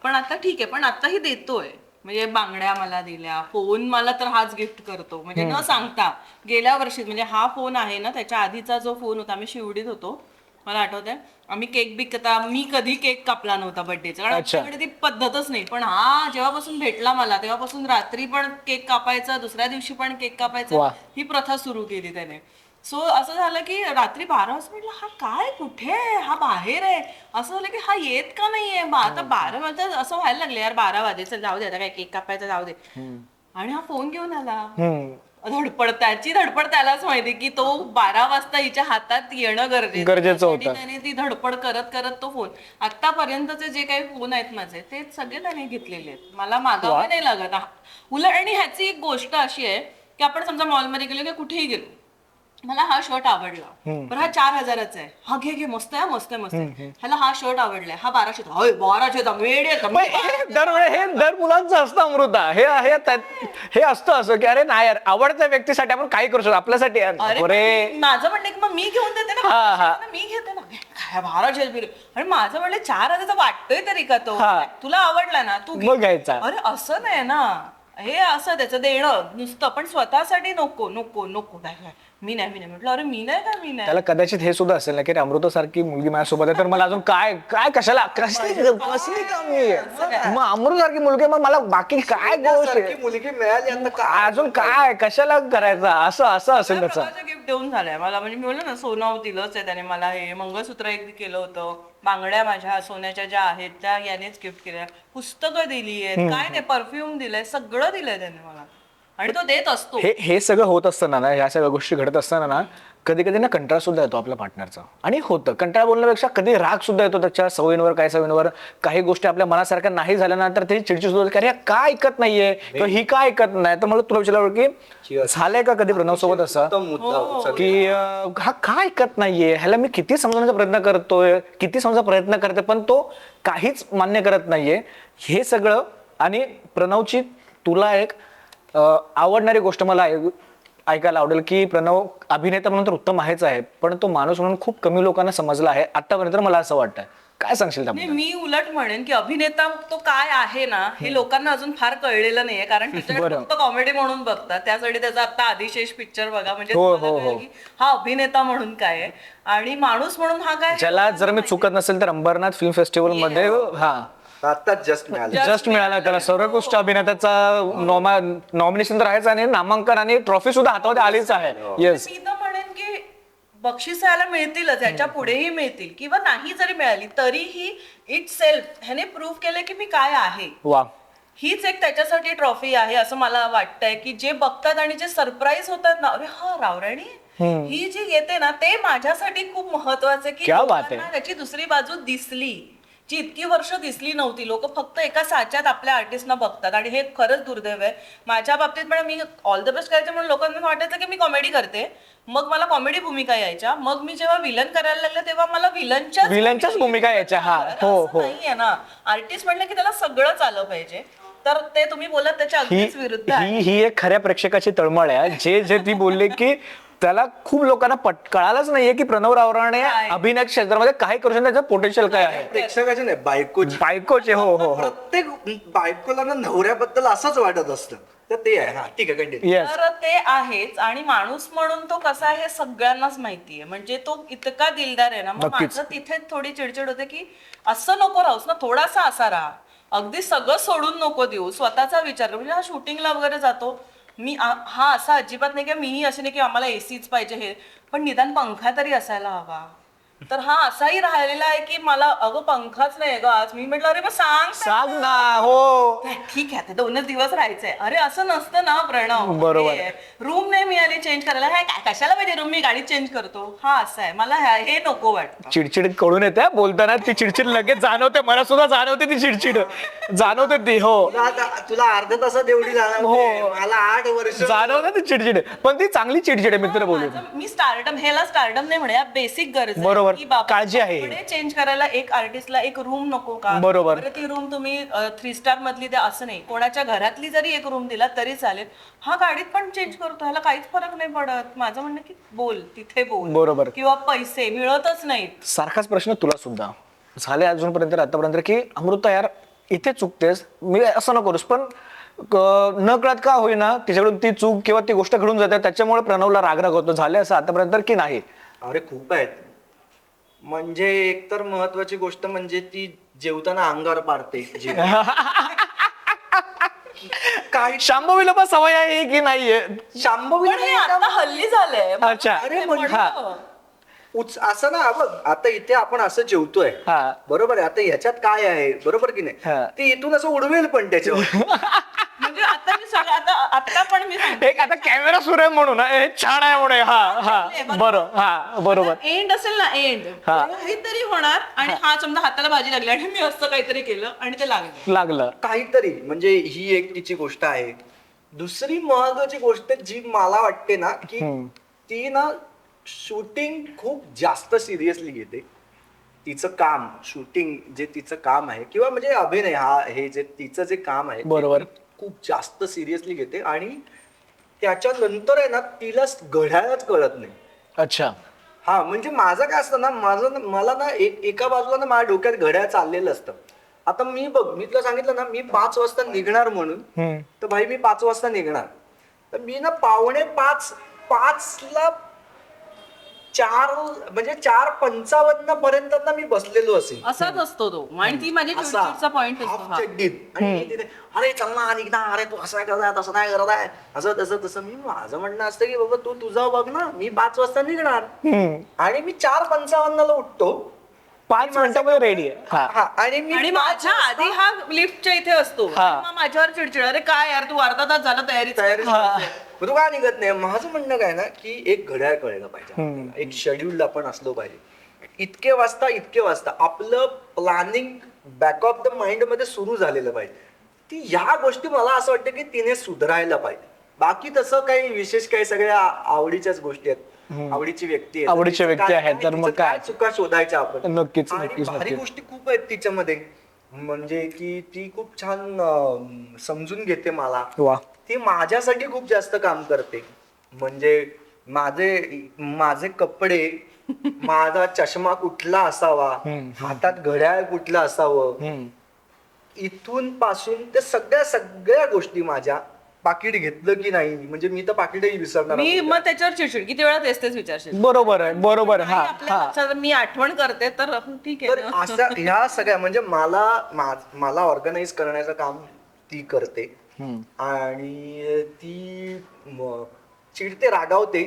पण आता ठीक आहे, पण आताही देतोय. म्हणजे बांगड्या मला दिल्या, फोन मला तर हाच गिफ्ट करतो, म्हणजे न सांगता. गेल्या वर्षी म्हणजे हा फोन आहे ना, त्याच्या आधीचा जो फोन होता, आम्ही शिवडीत होतो, मला आठवत आहे, आम्ही केक बिकता, मी कधी केक कापला नव्हता बर्थडेचा, कारण आमच्याकडे ती पद्धतच नाही. पण हा जेव्हापासून भेटला मला तेव्हापासून रात्री पण केक कापायचा, दुसऱ्या दिवशी पण केक कापायचा, ही प्रथा सुरू केली त्याने. सो असं झालं की रात्री 12 वाजता म्हटलं, हा काय कुठे आहे, हा बाहेर आहे. असं झालं की हा येत का नाहीये. आता 12 वाजता असं व्हायला लागले, यार 12 वाजायचं, जाऊ दे आता काय केक कापायचं, जाऊ दे. आणि हा फोन घेऊन आला. त्याची धडपड त्यालाच माहिती की तो 12 वाजता हिच्या हातात येणं गरजेचं होतं. त्याने ती धडपड करत करत तो फोन, आतापर्यंतचे जे काही फोन आहेत माझे ते सगळे त्याने घेतलेले आहेत, मला मागावे नाही लागत. उलट आणि ह्याची एक गोष्ट अशी आहे की आपण समजा मॉलमध्ये गेलो किंवा कुठेही गेलो, मला हा शर्ट आवडला बरं, हा 4,000चा आहे, हा घे घे, मस्त आहे मस्त आहे मस्त आहे. ह्याला हा शर्ट आवडलाय, हा 1200चा, होय 1200चा, वेडे आहेत का? पण हे दरवेळी हे दर मुलांचं असतं अमृता, हे असतं असं की अरे नाही यार, आवडत्या व्यक्तीसाठी आपण काही करू शकतो, आपल्यासाठी यार, अरे अरे पण माझं म्हणणं की मग मी घेऊन देते ना, हा, हा. मी घेते ना, काय 1200 बिल. आणि माझं म्हणलं 4,000चा वाटतोय तरी का तो, हा. तुला आवडला ना तू घे. मग घ्यायचा. अरे असं नाही ना, हे असं त्याचं देणं नुसतं, पण स्वतःसाठी नको नको नको, काय काय मी नाही म्हटलं, अरे मी नाही. त्याला कदाचित हे सुद्धा असेल ना की अमृता सारखी मुलगी माझ्यासोबत आहे तर मला अजून काय काय कशाला कसली कमी आहे, मग अमृता सारखी मुलगी, मग मला बाकी काय गोष्ट सारखी आहे? मुलगी मिळाली आता काय अजून काय कशाला करायचं, असं असेल त्याचं. गिफ्ट देऊन झालंय मला, म्हणजे मी बोललो ना, सोनं दिलंच आहे त्याने मला, हे मंगळसूत्र एक केलं होतं, बांगड्या माझ्या सोन्याच्या ज्या आहेत त्या यानेच गिफ्ट केल्या, पुस्तकं दिली आहेत, काय नाही परफ्यूम दिलंय, सगळं दिलंय त्याने मला, आणि तो देत असतो. हे सगळं होत असताना ना, ह्या सगळ्या गोष्टी घडत असताना ना, कधी कधी ना कंटाळा सुद्धा येतो आपल्या पार्टनरचा, आणि होतं कंटाळा बोलण्यापेक्षा कधी राग सुद्धा येतो त्याच्या सवयींवर, काय सवयींवर, काही गोष्टी आपल्या मनासारख्या नाही झाल्या ना तर त्याची चिडचिड सुद्धा होते, अरे का ऐकत नाहीये किंवा ही का ऐकत नाही. तर मला तुला विचारलं की झालंय का कधी प्रणव सोबत असं उत्तम मुद्दा की हा का ऐकत नाहीये, ह्याला मी किती समजवण्याचा प्रयत्न करतोय, किती समजायचा प्रयत्न करते, पण तो काहीच मान्य करत नाहीये, हे सगळं. आणि प्रणवची तुला एक आवडणारी गोष्ट मला ऐकायला आवडेल की प्रणव अभिनेता म्हणून तर उत्तम आहेच आहे, पण तो माणूस म्हणून खूप कमी लोकांना समजला आहे आतापर्यंत, मला असं वाटतंय. काय सांगशील नाही, त्याबद्दल? मी उलट म्हणेन की अभिनेता तो काय आहे ना, हे लोकांना अजून फार कळलेलं नाहीये, कारण त्याच्याकडे फक्त कॉमेडी म्हणून बघतात, त्यासाठी त्याचा आता आदिशेष पिक्चर बघा, म्हणजे तुम्हाला कळेल की हा अभिनेता म्हणून काय आहे आणि माणूस म्हणून हा काय. ज्याला जर मी चुकत नसेल तर अंबरनाथ फिल्म फेस्टिवल मध्ये आताच जस्ट मिळालं. जस्ट मिळाला त्याला सर्वोत्कृष्ट अभिनेत्याचा नॉमिनेशन तर आहेच, आणि नामांकन आणि ट्रॉफी सुद्धा हातामध्ये आलीच आहे. येस, मी तर म्हणेन की बक्षिस यायला मिळतीलच, याच्या पुढेही मिळतील, किंवा नाही जरी मिळाली तरीही इट सेल्फ ह्याने प्रूव्ह केलं की मी काय आहे. वा, हीच एक त्याच्यासाठी ट्रॉफी आहे असं मला वाटतंय, की जे बघतात आणि जे सरप्राईज होतात ना, अरे हा रावराणी ही जी येते ना, ते माझ्यासाठी खूप महत्वाचं, की क्या बात आहे. लोकांना त्याची दुसरी बाजू दिसली, जी इतकी वर्ष दिसली नव्हती. लोक फक्त एका साच्यात आपल्या आर्टिस्टना बघतात, आणि हे खरंच दुर्दैव आहे. माझ्या बाबतीत पण मी ऑल द बेस्ट करायचे म्हणून लोकांना वाटायचं की मी कॉमेडी करते, मग मला कॉमेडी भूमिका यायच्या, मग मी जेव्हा विलन करायला लागले तेव्हा मला विलनच्याच भूमिका यायच्या. हा, हो नाहीये ना, आर्टिस्ट म्हणलं की त्याला सगळंच आलं पाहिजे, तर ते तुम्ही बोलत त्याच्या अगदीच विरुद्ध आहे. ही एक खऱ्या प्रेक्षकाची तळमळ आहे. जे ती बोलले की त्याला खूप लोकांना कळालंच नाहीये की प्रणव रावराणे अभिनय क्षेत्रामध्ये काय करू शकतो, त्याचं पोटेन्शियल काय आहे. प्रेक्षकाचे नाही, बायकोचे. हो हो हो, प्रत्येक बायकोला ना नवऱ्याबद्दल असंच वाटत असतं, तर ते आहे. हा ठीक आहे, कंटिन्यू. येस. तर ते आहेच, आणि माणूस म्हणून तो कसा आहे हे सगळ्यांनाच माहितीये, म्हणजे तो इतका दिलदार आहे ना. मग माझं तिथे थोडी चिडचिड होते की असं नको राहूस ना, थोडासा असा राहा, अगदी सगळं सोडून नको देऊ, स्वतःचा विचार कर. म्हणजे हा शूटिंगला वगैरे जातो मी, हा असा अजिबात नाही की मीही असे नाही की आम्हाला एसीच पाहिजे, हे पण निदान पंखा तरी असायला हवा. तर हा असाही राहिलेला आहे की मला अगं पंखाच नाही ग आज. मी म्हटलं अरे मग सांग ना. हो, ठीक आहे, 2च दिवस राहायचंय. अरे असं नसतं ना प्रणव, बरोबर. रूम नाही मिळाली चेंज करायला, काय कशाला पाहिजे रूम, मी गाडी चेंज करतो. हा असं आहे, मला हे नको वाटतं. चिडचिड कळून येते बोलताना, ती चिडचिड लगेच जाणवते, मला सुद्धा जाणवते ती चिडचिड, जाणवते ती. हो, तुला अर्धा तासात एवढी हो. मला 8 वर्ष जाणवते ती चिडचिड, पण ती चांगली चिडचिड आहे. मित्र बोलू, मी ह्याला स्टार्टम नाही म्हणूया, बेसिक गरज बरोबर, की बाबा काळजी आहे. कपडे चेंज करायला एक आर्टिस्टला एक रूम नको का. बरोबर. ती रूम तुम्ही 3 स्टार मधली द्या असं नाही, कोणाच्या घरातली जरी एक रूम दिला तरी चालेल. हा गाडीत पण चेंज करतो, ह्याला काहीच फरक नाही पडत. माझं म्हणणं की बोल तिथे बोल, बरोबर. किंवा पैसे मिळतच नाहीत. सारखाच प्रश्न तुला सुद्धा झाले अजूनपर्यंत आतापर्यंत की अमृता यार इथे चुकतेस, मी असं न करूस, पण न कळत का होईना तिच्याकडून ती चूक किंवा ती गोष्ट घडून जाते, त्याच्यामुळे प्रणवला रागराग होतो. झाले असं आतापर्यंत की नाही? अरे खूप आहेत. म्हणजे एकतर महत्वाची गोष्ट म्हणजे ती जेवताना अंगावर पाडते. काय शांभवीला पण सवय आहे की नाहीये? शांभवी पण हे आता हल्ली झालंय. अच्छा, अरे हा. असं ना बघ, आता इथे आपण असं जेवतोय, हा. बरोबर आहे, आता ह्याच्यात काय आहे, बरोबर की हा. नाही, ती इथून असं उडवेल पण त्याच्यावर. म्हणजे आता मी सगळं आता पण मी एक आता कॅमेरा सुरू आहे म्हणून हे छान आहे म्हणून. हा बरोबर, हा बरोबर. एंड असेल ना, एंड हा. काहीतरी होणार, आणि हा समजा हाताला भाजी लागली आणि मी असं काहीतरी केलं आणि ते लागलं काहीतरी. म्हणजे ही एक तिची गोष्ट आहे. दुसरी महत्वाची गोष्ट जी मला वाटते ना, की ती ना शूटिंग खूप जास्त सिरियसली घेते. तिचं काम शूटिंग जे तिचं काम आहे किंवा म्हणजे अभिनय हे जे तिचं जे काम आहे ते बरोबर. ती खूप जास्त सिरियसली घेते आणि त्याच्यानंतर आहे ना तिला घड्याळच कळत नाही. अच्छा. हा म्हणजे माझं काय असतं ना मला ना एका बाजूला ना माझ्या डोक्यात घड्याळ चाललेलं असतं. आता मी तुला सांगितलं ना मी 5 वाजता निघणार म्हणून, तर भाई मी 5 वाजता निघणार. तर मी ना 4:45ला 4:55 पर्यंत ना मी बसलेलो असेल असाच असतो तो आणि ती माझी असा, चिडचिडचा पॉइंट असतो हाफ हा. चड्डीत. आणि मी तिथे, अरे चल ना निघ ना, अरे तू असं करत आहे तसं नाही करत आहे, असं तसं तसं. मी माझं म्हणणं असतं की बाबा तू तुझं बघ ना, मी 5 वाजता निघणार आणि मी 4:55ला उठतो. 5 मिनिटामध्ये रेडी आहे. हा. हा आणि मी आणि 5 माझ्या वाजता आधी हा लिफ्टच्या इथे असतो हा. आणि मग माझ्यावर चिडचिड, अरे काय यार तू अर्धा तास झाला तयारी तयारी मग तू का निघत नाही. माझं म्हणणं काय ना की एक घड्याळ कळलं पाहिजे आपल्याला. एक शेड्यूल आपण असलो पाहिजे. इतके वाजता आपलं planning back of the mind मध्ये सुरू झालेलं पाहिजे. ती ह्या गोष्टी मला असं वाटतं की तिने सुधारायला पाहिजे. बाकी तसं काही विशेष काही सगळ्या आवडीच्याच गोष्टी आहेत. आवडीची व्यक्ती आहे. आवडीची व्यक्ती आहे, तर मग तिचं काय? चुका शोधायच्या आपण. नक्कीच, आणि नक्कीच, भारी नक्कीच. गोष्टी खूप आहेत तिच्यामध्ये. म्हणजे की ती खूप छान समजून घेते मला. वा. ती माझ्यासाठी खूप जास्त काम करते. म्हणजे माझे कपडे, माझा चष्मा कुठला असावा, हातात घड्याळ कुठलं असावं, इथून पासून ते सगळ्या गोष्टी माझ्या. पाकिट घेतलं की नाही, म्हणजे मी तर पाकिटही विसरणार. मी मग त्याच्यावर चिडचिड किती वेळा तेच विचारशील. बरोबर आहे, बरोबर आहे. नाही, हा आपल्या हा. लक्षात मी आठवण करते तर ठीक तर आहे ना. अशा ह्या सगळ्या म्हणजे मला ऑर्गनाईज करण्याचं काम ती करते. आणि ती चिडते, रागावते,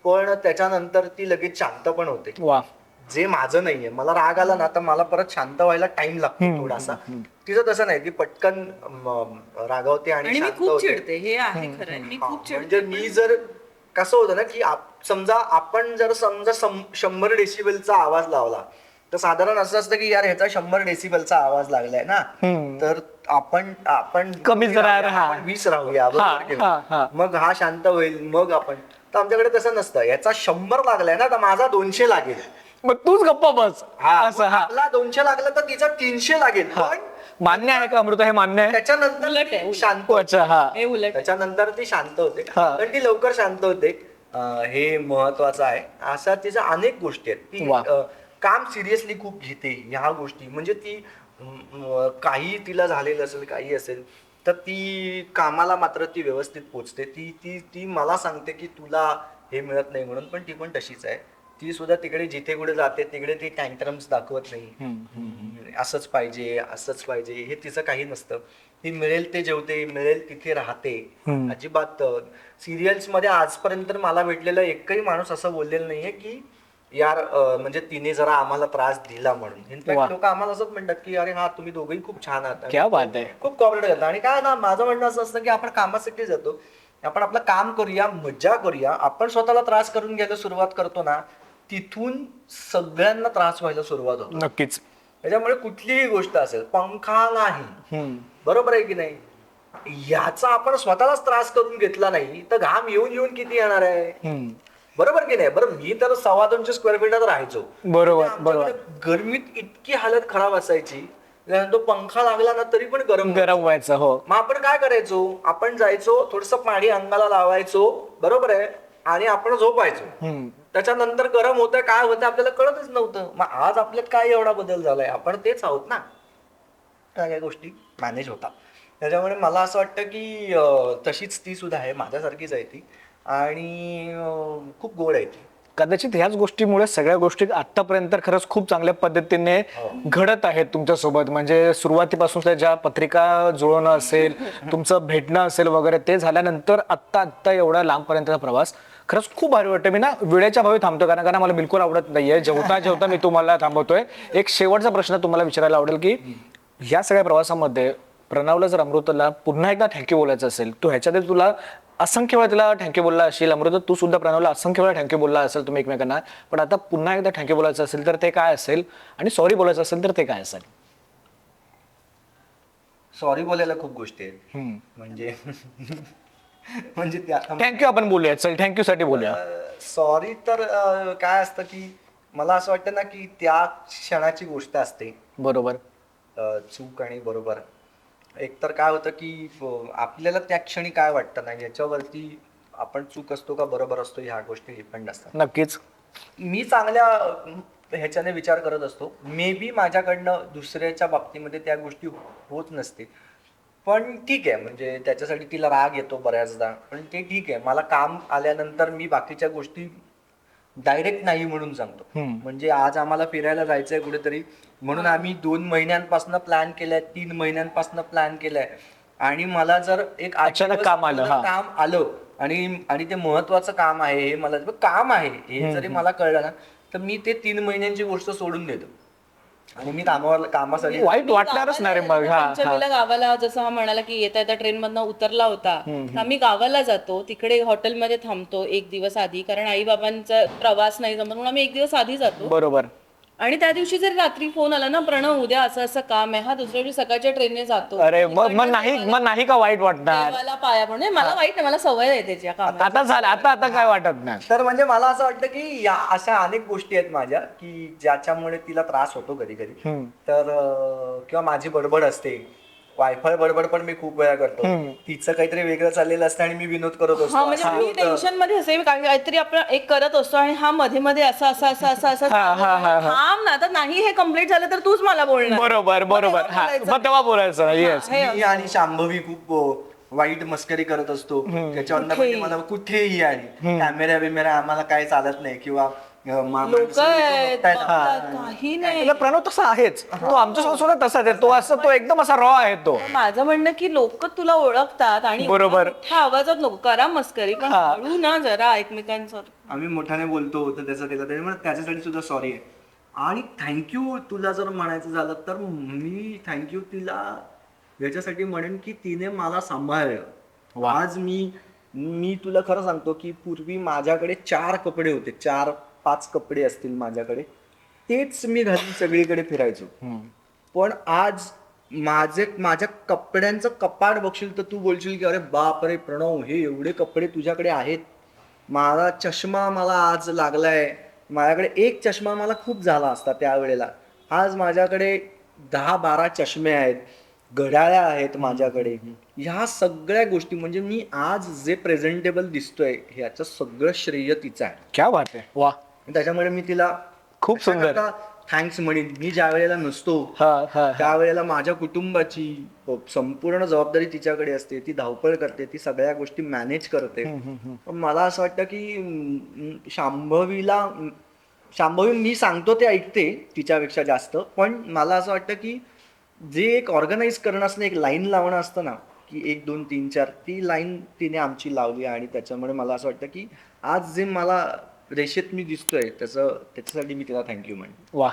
पण त्याच्यानंतर ती लगेच शांत पण होते. वा. जे माझं नाहीये. मला राग आला ना तर मला परत शांत व्हायला टाइम लागतो थोडासा. तिचं तसं नाही, ती पटकन रागावते आणि आणि मी शांत खूप होते. चिडते, हे आहे खरं आहे. मी हा, खूप म्हणजे चिडते. मी जर कसं होतं ना की समजा आपण जर 100 डेसिबलचा आवाज लावला तर साधारण असं असतं की यार ह्याचा 100 डेसिबलचा आवाज लागलाय ना, तर आपण कमी जरा राहा. आपण 20 राहूया, बरोबर की नाही? हा. मग हा शांत होईल, मग आपण. तर आमच्याकडे तसं नसतं. याचा 100 लागलाय ना तर माझा 200 लागेल. मग तूच गप्पा बस. असं. मग हा. आपला 200 लागला तर तिचा 300 लागेल. पण मान्य आहे का अमृता? हे मान्य आहे? त्याच्यानंतर उलट आहे, ती उलट. शांत होते. अच्छा. हा. हे उलट आहे. त्याच्यानंतर ती शांत होते. हा. पण ती लवकर शांत होते. हे महत्वाचं आहे. अशा तिच्या अनेक गोष्टी आहेत. वा. ती काम सिरियसली खूप घेते ह्या गोष्टी. म्हणजे ती काही तिला झालेलं असेल, काही असेल, तर ती कामाला मात्र ती व्यवस्थित पोचते. ती मला सांगते की तुला हे मिळत नाही म्हणून, पण ती पण तशीच आहे. ती सुद्धा तिकडे जिथे कुठे जाते तिकडे ती टँट्रम्स दाखवत नाही. असंच पाहिजे हे तिचं काही नसतं. ती मिळेल ते जेवते, मिळेल तिथे राहते. अजिबात सिरियल्स मध्ये आजपर्यंत मला भेटलेला एकही माणूस असं बोललेला नाहीये की यार म्हणजे तिने जरा आम्हाला त्रास दिला म्हणून. वा. इनफॅक्ट लोक आम्हाला असंच म्हणतात की अरे हा तुम्ही दोघंही खूप छान आहात, क्या बात आहे. खूप कॉपरेट करता. आणि काय ना, माझं म्हणणं असं असतं की आपण कामासाठी जातो, आपण आपलं काम करूया, मज्जा करूया. आपण स्वतःला त्रास करून घ्यायला सुरुवात करतो ना, तिथून सगळ्यांना त्रास व्हायला सुरुवात होतो. नक्कीच. त्याच्यामुळे कुठलीही गोष्ट असेल, पंखा नाही, बरोबर आहे की नाही, याचा आपण स्वतःलाच त्रास करून घेतला नाही तर घाम येऊन किती येणार आहे, बरोबर की नाही. बरं, मी तर 250 स्क्वेअर फीटात राहायचो. बरोबर, म्हणजे आमच्याकडे गरमीत इतकी हालत खराब असायची, तो पंखा लागला ना तरी पण गरम व्हायचं. हो. मग आपण काय करायचो, आपण जायचो, थोडस पाणी अंगाला लावायचो, बरोबर आहे, आणि आपण झोपायचो. त्याच्यानंतर गरम होतं काय होतं आपल्याला कळतच नव्हतं. मग आज आपल्यात काय एवढा बदल झालाय, आपण तेच आहोत ना. सगळ्या गोष्टी मॅनेज होतात. त्याच्यामुळे मला असं वाटतं की तशीच ती सुद्धा आहे, माझ्यासारखीच आहे ती. आणि खूप गोड आहे ती. कदाचित ह्याच गोष्टीमुळे सगळ्या गोष्टी आतापर्यंत खरंच खूप चांगल्या पद्धतीने घडत आहेत तुमच्यासोबत. म्हणजे सुरुवातीपासून ज्या पत्रिका जुळवणं असेल, तुमचं भेटणं असेल वगैरे, ते झाल्यानंतर आत्ता एवढा लांबपर्यंतचा प्रवास खरंच खूप भारी वाटतं. मी ना वेळेच्या भावी थांबतो, कारण मला बिलकुल आवडत नाहीये जेवता मी तुम्हाला थांबवतोय. एक शेवटचा प्रश्न तुम्हाला विचारायला आवडेल की ह्या सगळ्या प्रवासामध्ये प्रणवला जर अमृताला पुन्हा एकदा थँक्यू बोलायचं असेल, तू ह्याच्यात तुला असंख्य वेळा तिला थँक्यू बोलला असेल, अमृता तू सुद्धा प्रणवला असंख्य वेळा थँक्यू बोलला असेल तुम्ही एकमेकांना, पण आता पुन्हा एकदा थँक्यू बोलायचं असेल तर ते काय असेल, आणि सॉरी बोलायचं असेल तर ते काय असेल? सॉरी बोलायला खूप गोष्टी आहेत. म्हणजे म्हणजे थँक्यू आपण बोलूया, चल थँक्यू साठी बोलूया. सॉरी तर काय असतं की मला असं वाटतं ना की त्या क्षणाची गोष्ट असते, बरोबर. चूक आणि बरोबर. एकतर काय होतं की आपल्याला त्या क्षणी काय वाटतं ना याच्यावरती आपण चूक असतो का बरोबर असतो ह्या गोष्टी डिपेंड असतात. नक्कीच. मी चांगल्या ह्याच्याने विचार करत असतो. मे बी माझ्याकडनं दुसऱ्याच्या बाबतीमध्ये त्या गोष्टी होत नसतील, पण ठीक आहे, म्हणजे त्याच्यासाठी तिला राग येतो बऱ्याचदा, पण ते ठीक आहे. मला काम आल्यानंतर मी बाकीच्या गोष्टी डायरेक्ट नाही म्हणून सांगतो. म्हणजे आज आम्हाला फिरायला जायचंय कुठेतरी, म्हणून आम्ही 2 महिन्यांपासून प्लॅन केलाय, 3 महिन्यांपासून प्लॅन केलाय, आणि मला जर एक 8 अचानक दिवस काम आलं, हा. काम आलं आणि आणि ते महत्वाचं काम आहे, हे मला काम आहे हे जरी मला कळलं ना, तर मी ते 3 महिन्यांची गोष्ट सोडून देतो आणि मी कामासाठी वाईट वाटणारच ना रे मग. हा, हा. पंचमीला गावाला जसं हा म्हणाला की येता येता ट्रेन मधनं उतरला होता, तर आम्ही गावाला जातो, तिकडे हॉटेलमध्ये थांबतो एक दिवस आधी, कारण आई बाबांचा प्रवास नाही जमत म्हणून आम्ही एक दिवस आधी जातो. बरोबर. आणि त्या दिवशी जरी रात्री फोन आला ना, प्रणव उद्या असं असं काम आहे, हा दुसऱ्या दिवशी सकाळच्या ट्रेनने जातो, अरे मग नाही का वाईट वाटणार? देवाला पाया म्हणजे मला वाईट नाही, मला सवय आहे त्याच्या कामाची. आता झालं, आता काय वाटत नाही. तर म्हणजे मला असं वाटतं की या अशा अनेक गोष्टी आहेत माझ्या की ज्याच्यामुळे तिला त्रास होतो कधी कधी. तर किंवा माझी बडबड असते, वायफाय बडबड पण मी खूप वेळा करतो. तिचं काहीतरी वेगळं चाललेलं असतं आणि मी विनोद करत असतो. हा म्हणजे असं मी होतं. टेन्शन मध्ये असे काहीतरी आपण एक करत असतो आणि हा मध्ये मध्ये असं असं असं असं असं थांब ना, आता नाही हे कम्प्लीट झालं तर तूच मला बोलणार. बरोबर. हा, मग तेव्हा बोलायचं. येस. मी आणि शांभवी खूप वाईट मस्करी करत असतो त्याच्यावर. म्हणजे मला कुठेही आणि कॅमेरा बिमेरा आम्हाला काय चालत नाही किंवा लोक आहेत, काही नाही. तुला प्रणव तसा आहेच, तो आमच्यासोबत सुद्धा तसाच आहे. तो एकदम असा रॉ आहे तो. माझं म्हणणं की लोक तुला ओळखतात आणि बरोबर. मोठ्या आवाजात नको करा मस्करी, पण हळू ना जरा एकमेकांचं. आम्ही मोठ्याने बोलतो तर त्याच्यासाठी सुद्धा सॉरी आहे. आणि थँक्यू तुला जर म्हणायचं झालं तर मी थँक्यू तिला याच्यासाठी म्हणेन की तिने मला सांभाळलं. आज मी तुला खरं सांगतो की पूर्वी माझ्याकडे 4 कपडे होते, 4-5 कपडे असतील माझ्याकडे, तेच मी घालून सगळीकडे फिरायचो. पण आज माझ्या कपड्यांचं कपाट बघशील तर तू बोलशील की अरे बाप रे प्रणव, हे एवढे कपडे तुझ्याकडे आहेत. माझा चष्मा मला आज लागलाय, माझ्याकडे एक चष्मा मला खूप झाला असता त्यावेळेला. आज माझ्याकडे 10-12 चष्मे आहेत, घड्याळ्या आहेत माझ्याकडे. ह्या सगळ्या गोष्टी म्हणजे मी आज जे प्रेझेंटेबल दिसतोय ह्याचं सगळं श्रेय तिचं आहे. क्या बात आहे. वा, त्याच्यामुळे मी तिला खूप सुंदर थँक्स म्हणेन. मी ज्या वेळेला नसतो त्यावेळेला माझ्या कुटुंबाची संपूर्ण जबाबदारी तिच्याकडे असते, ती धावपळ करते, ती सगळ्या गोष्टी मॅनेज करते. पण मला असं वाटतं की शांभवी मी सांगतो ते ऐकते तिच्यापेक्षा जास्त. पण मला असं वाटतं की जे एक ऑर्गनाईज करणं असणं, एक लाईन लावणं असतं ना की 1 2 3 4, ती लाईन तिने आमची लावली. आणि त्याच्यामुळे मला असं वाटतं की आज जे मला रेषेत मी दिसतोय त्याच्यासाठी मी तिला थँक्यू म्हणेन. वा.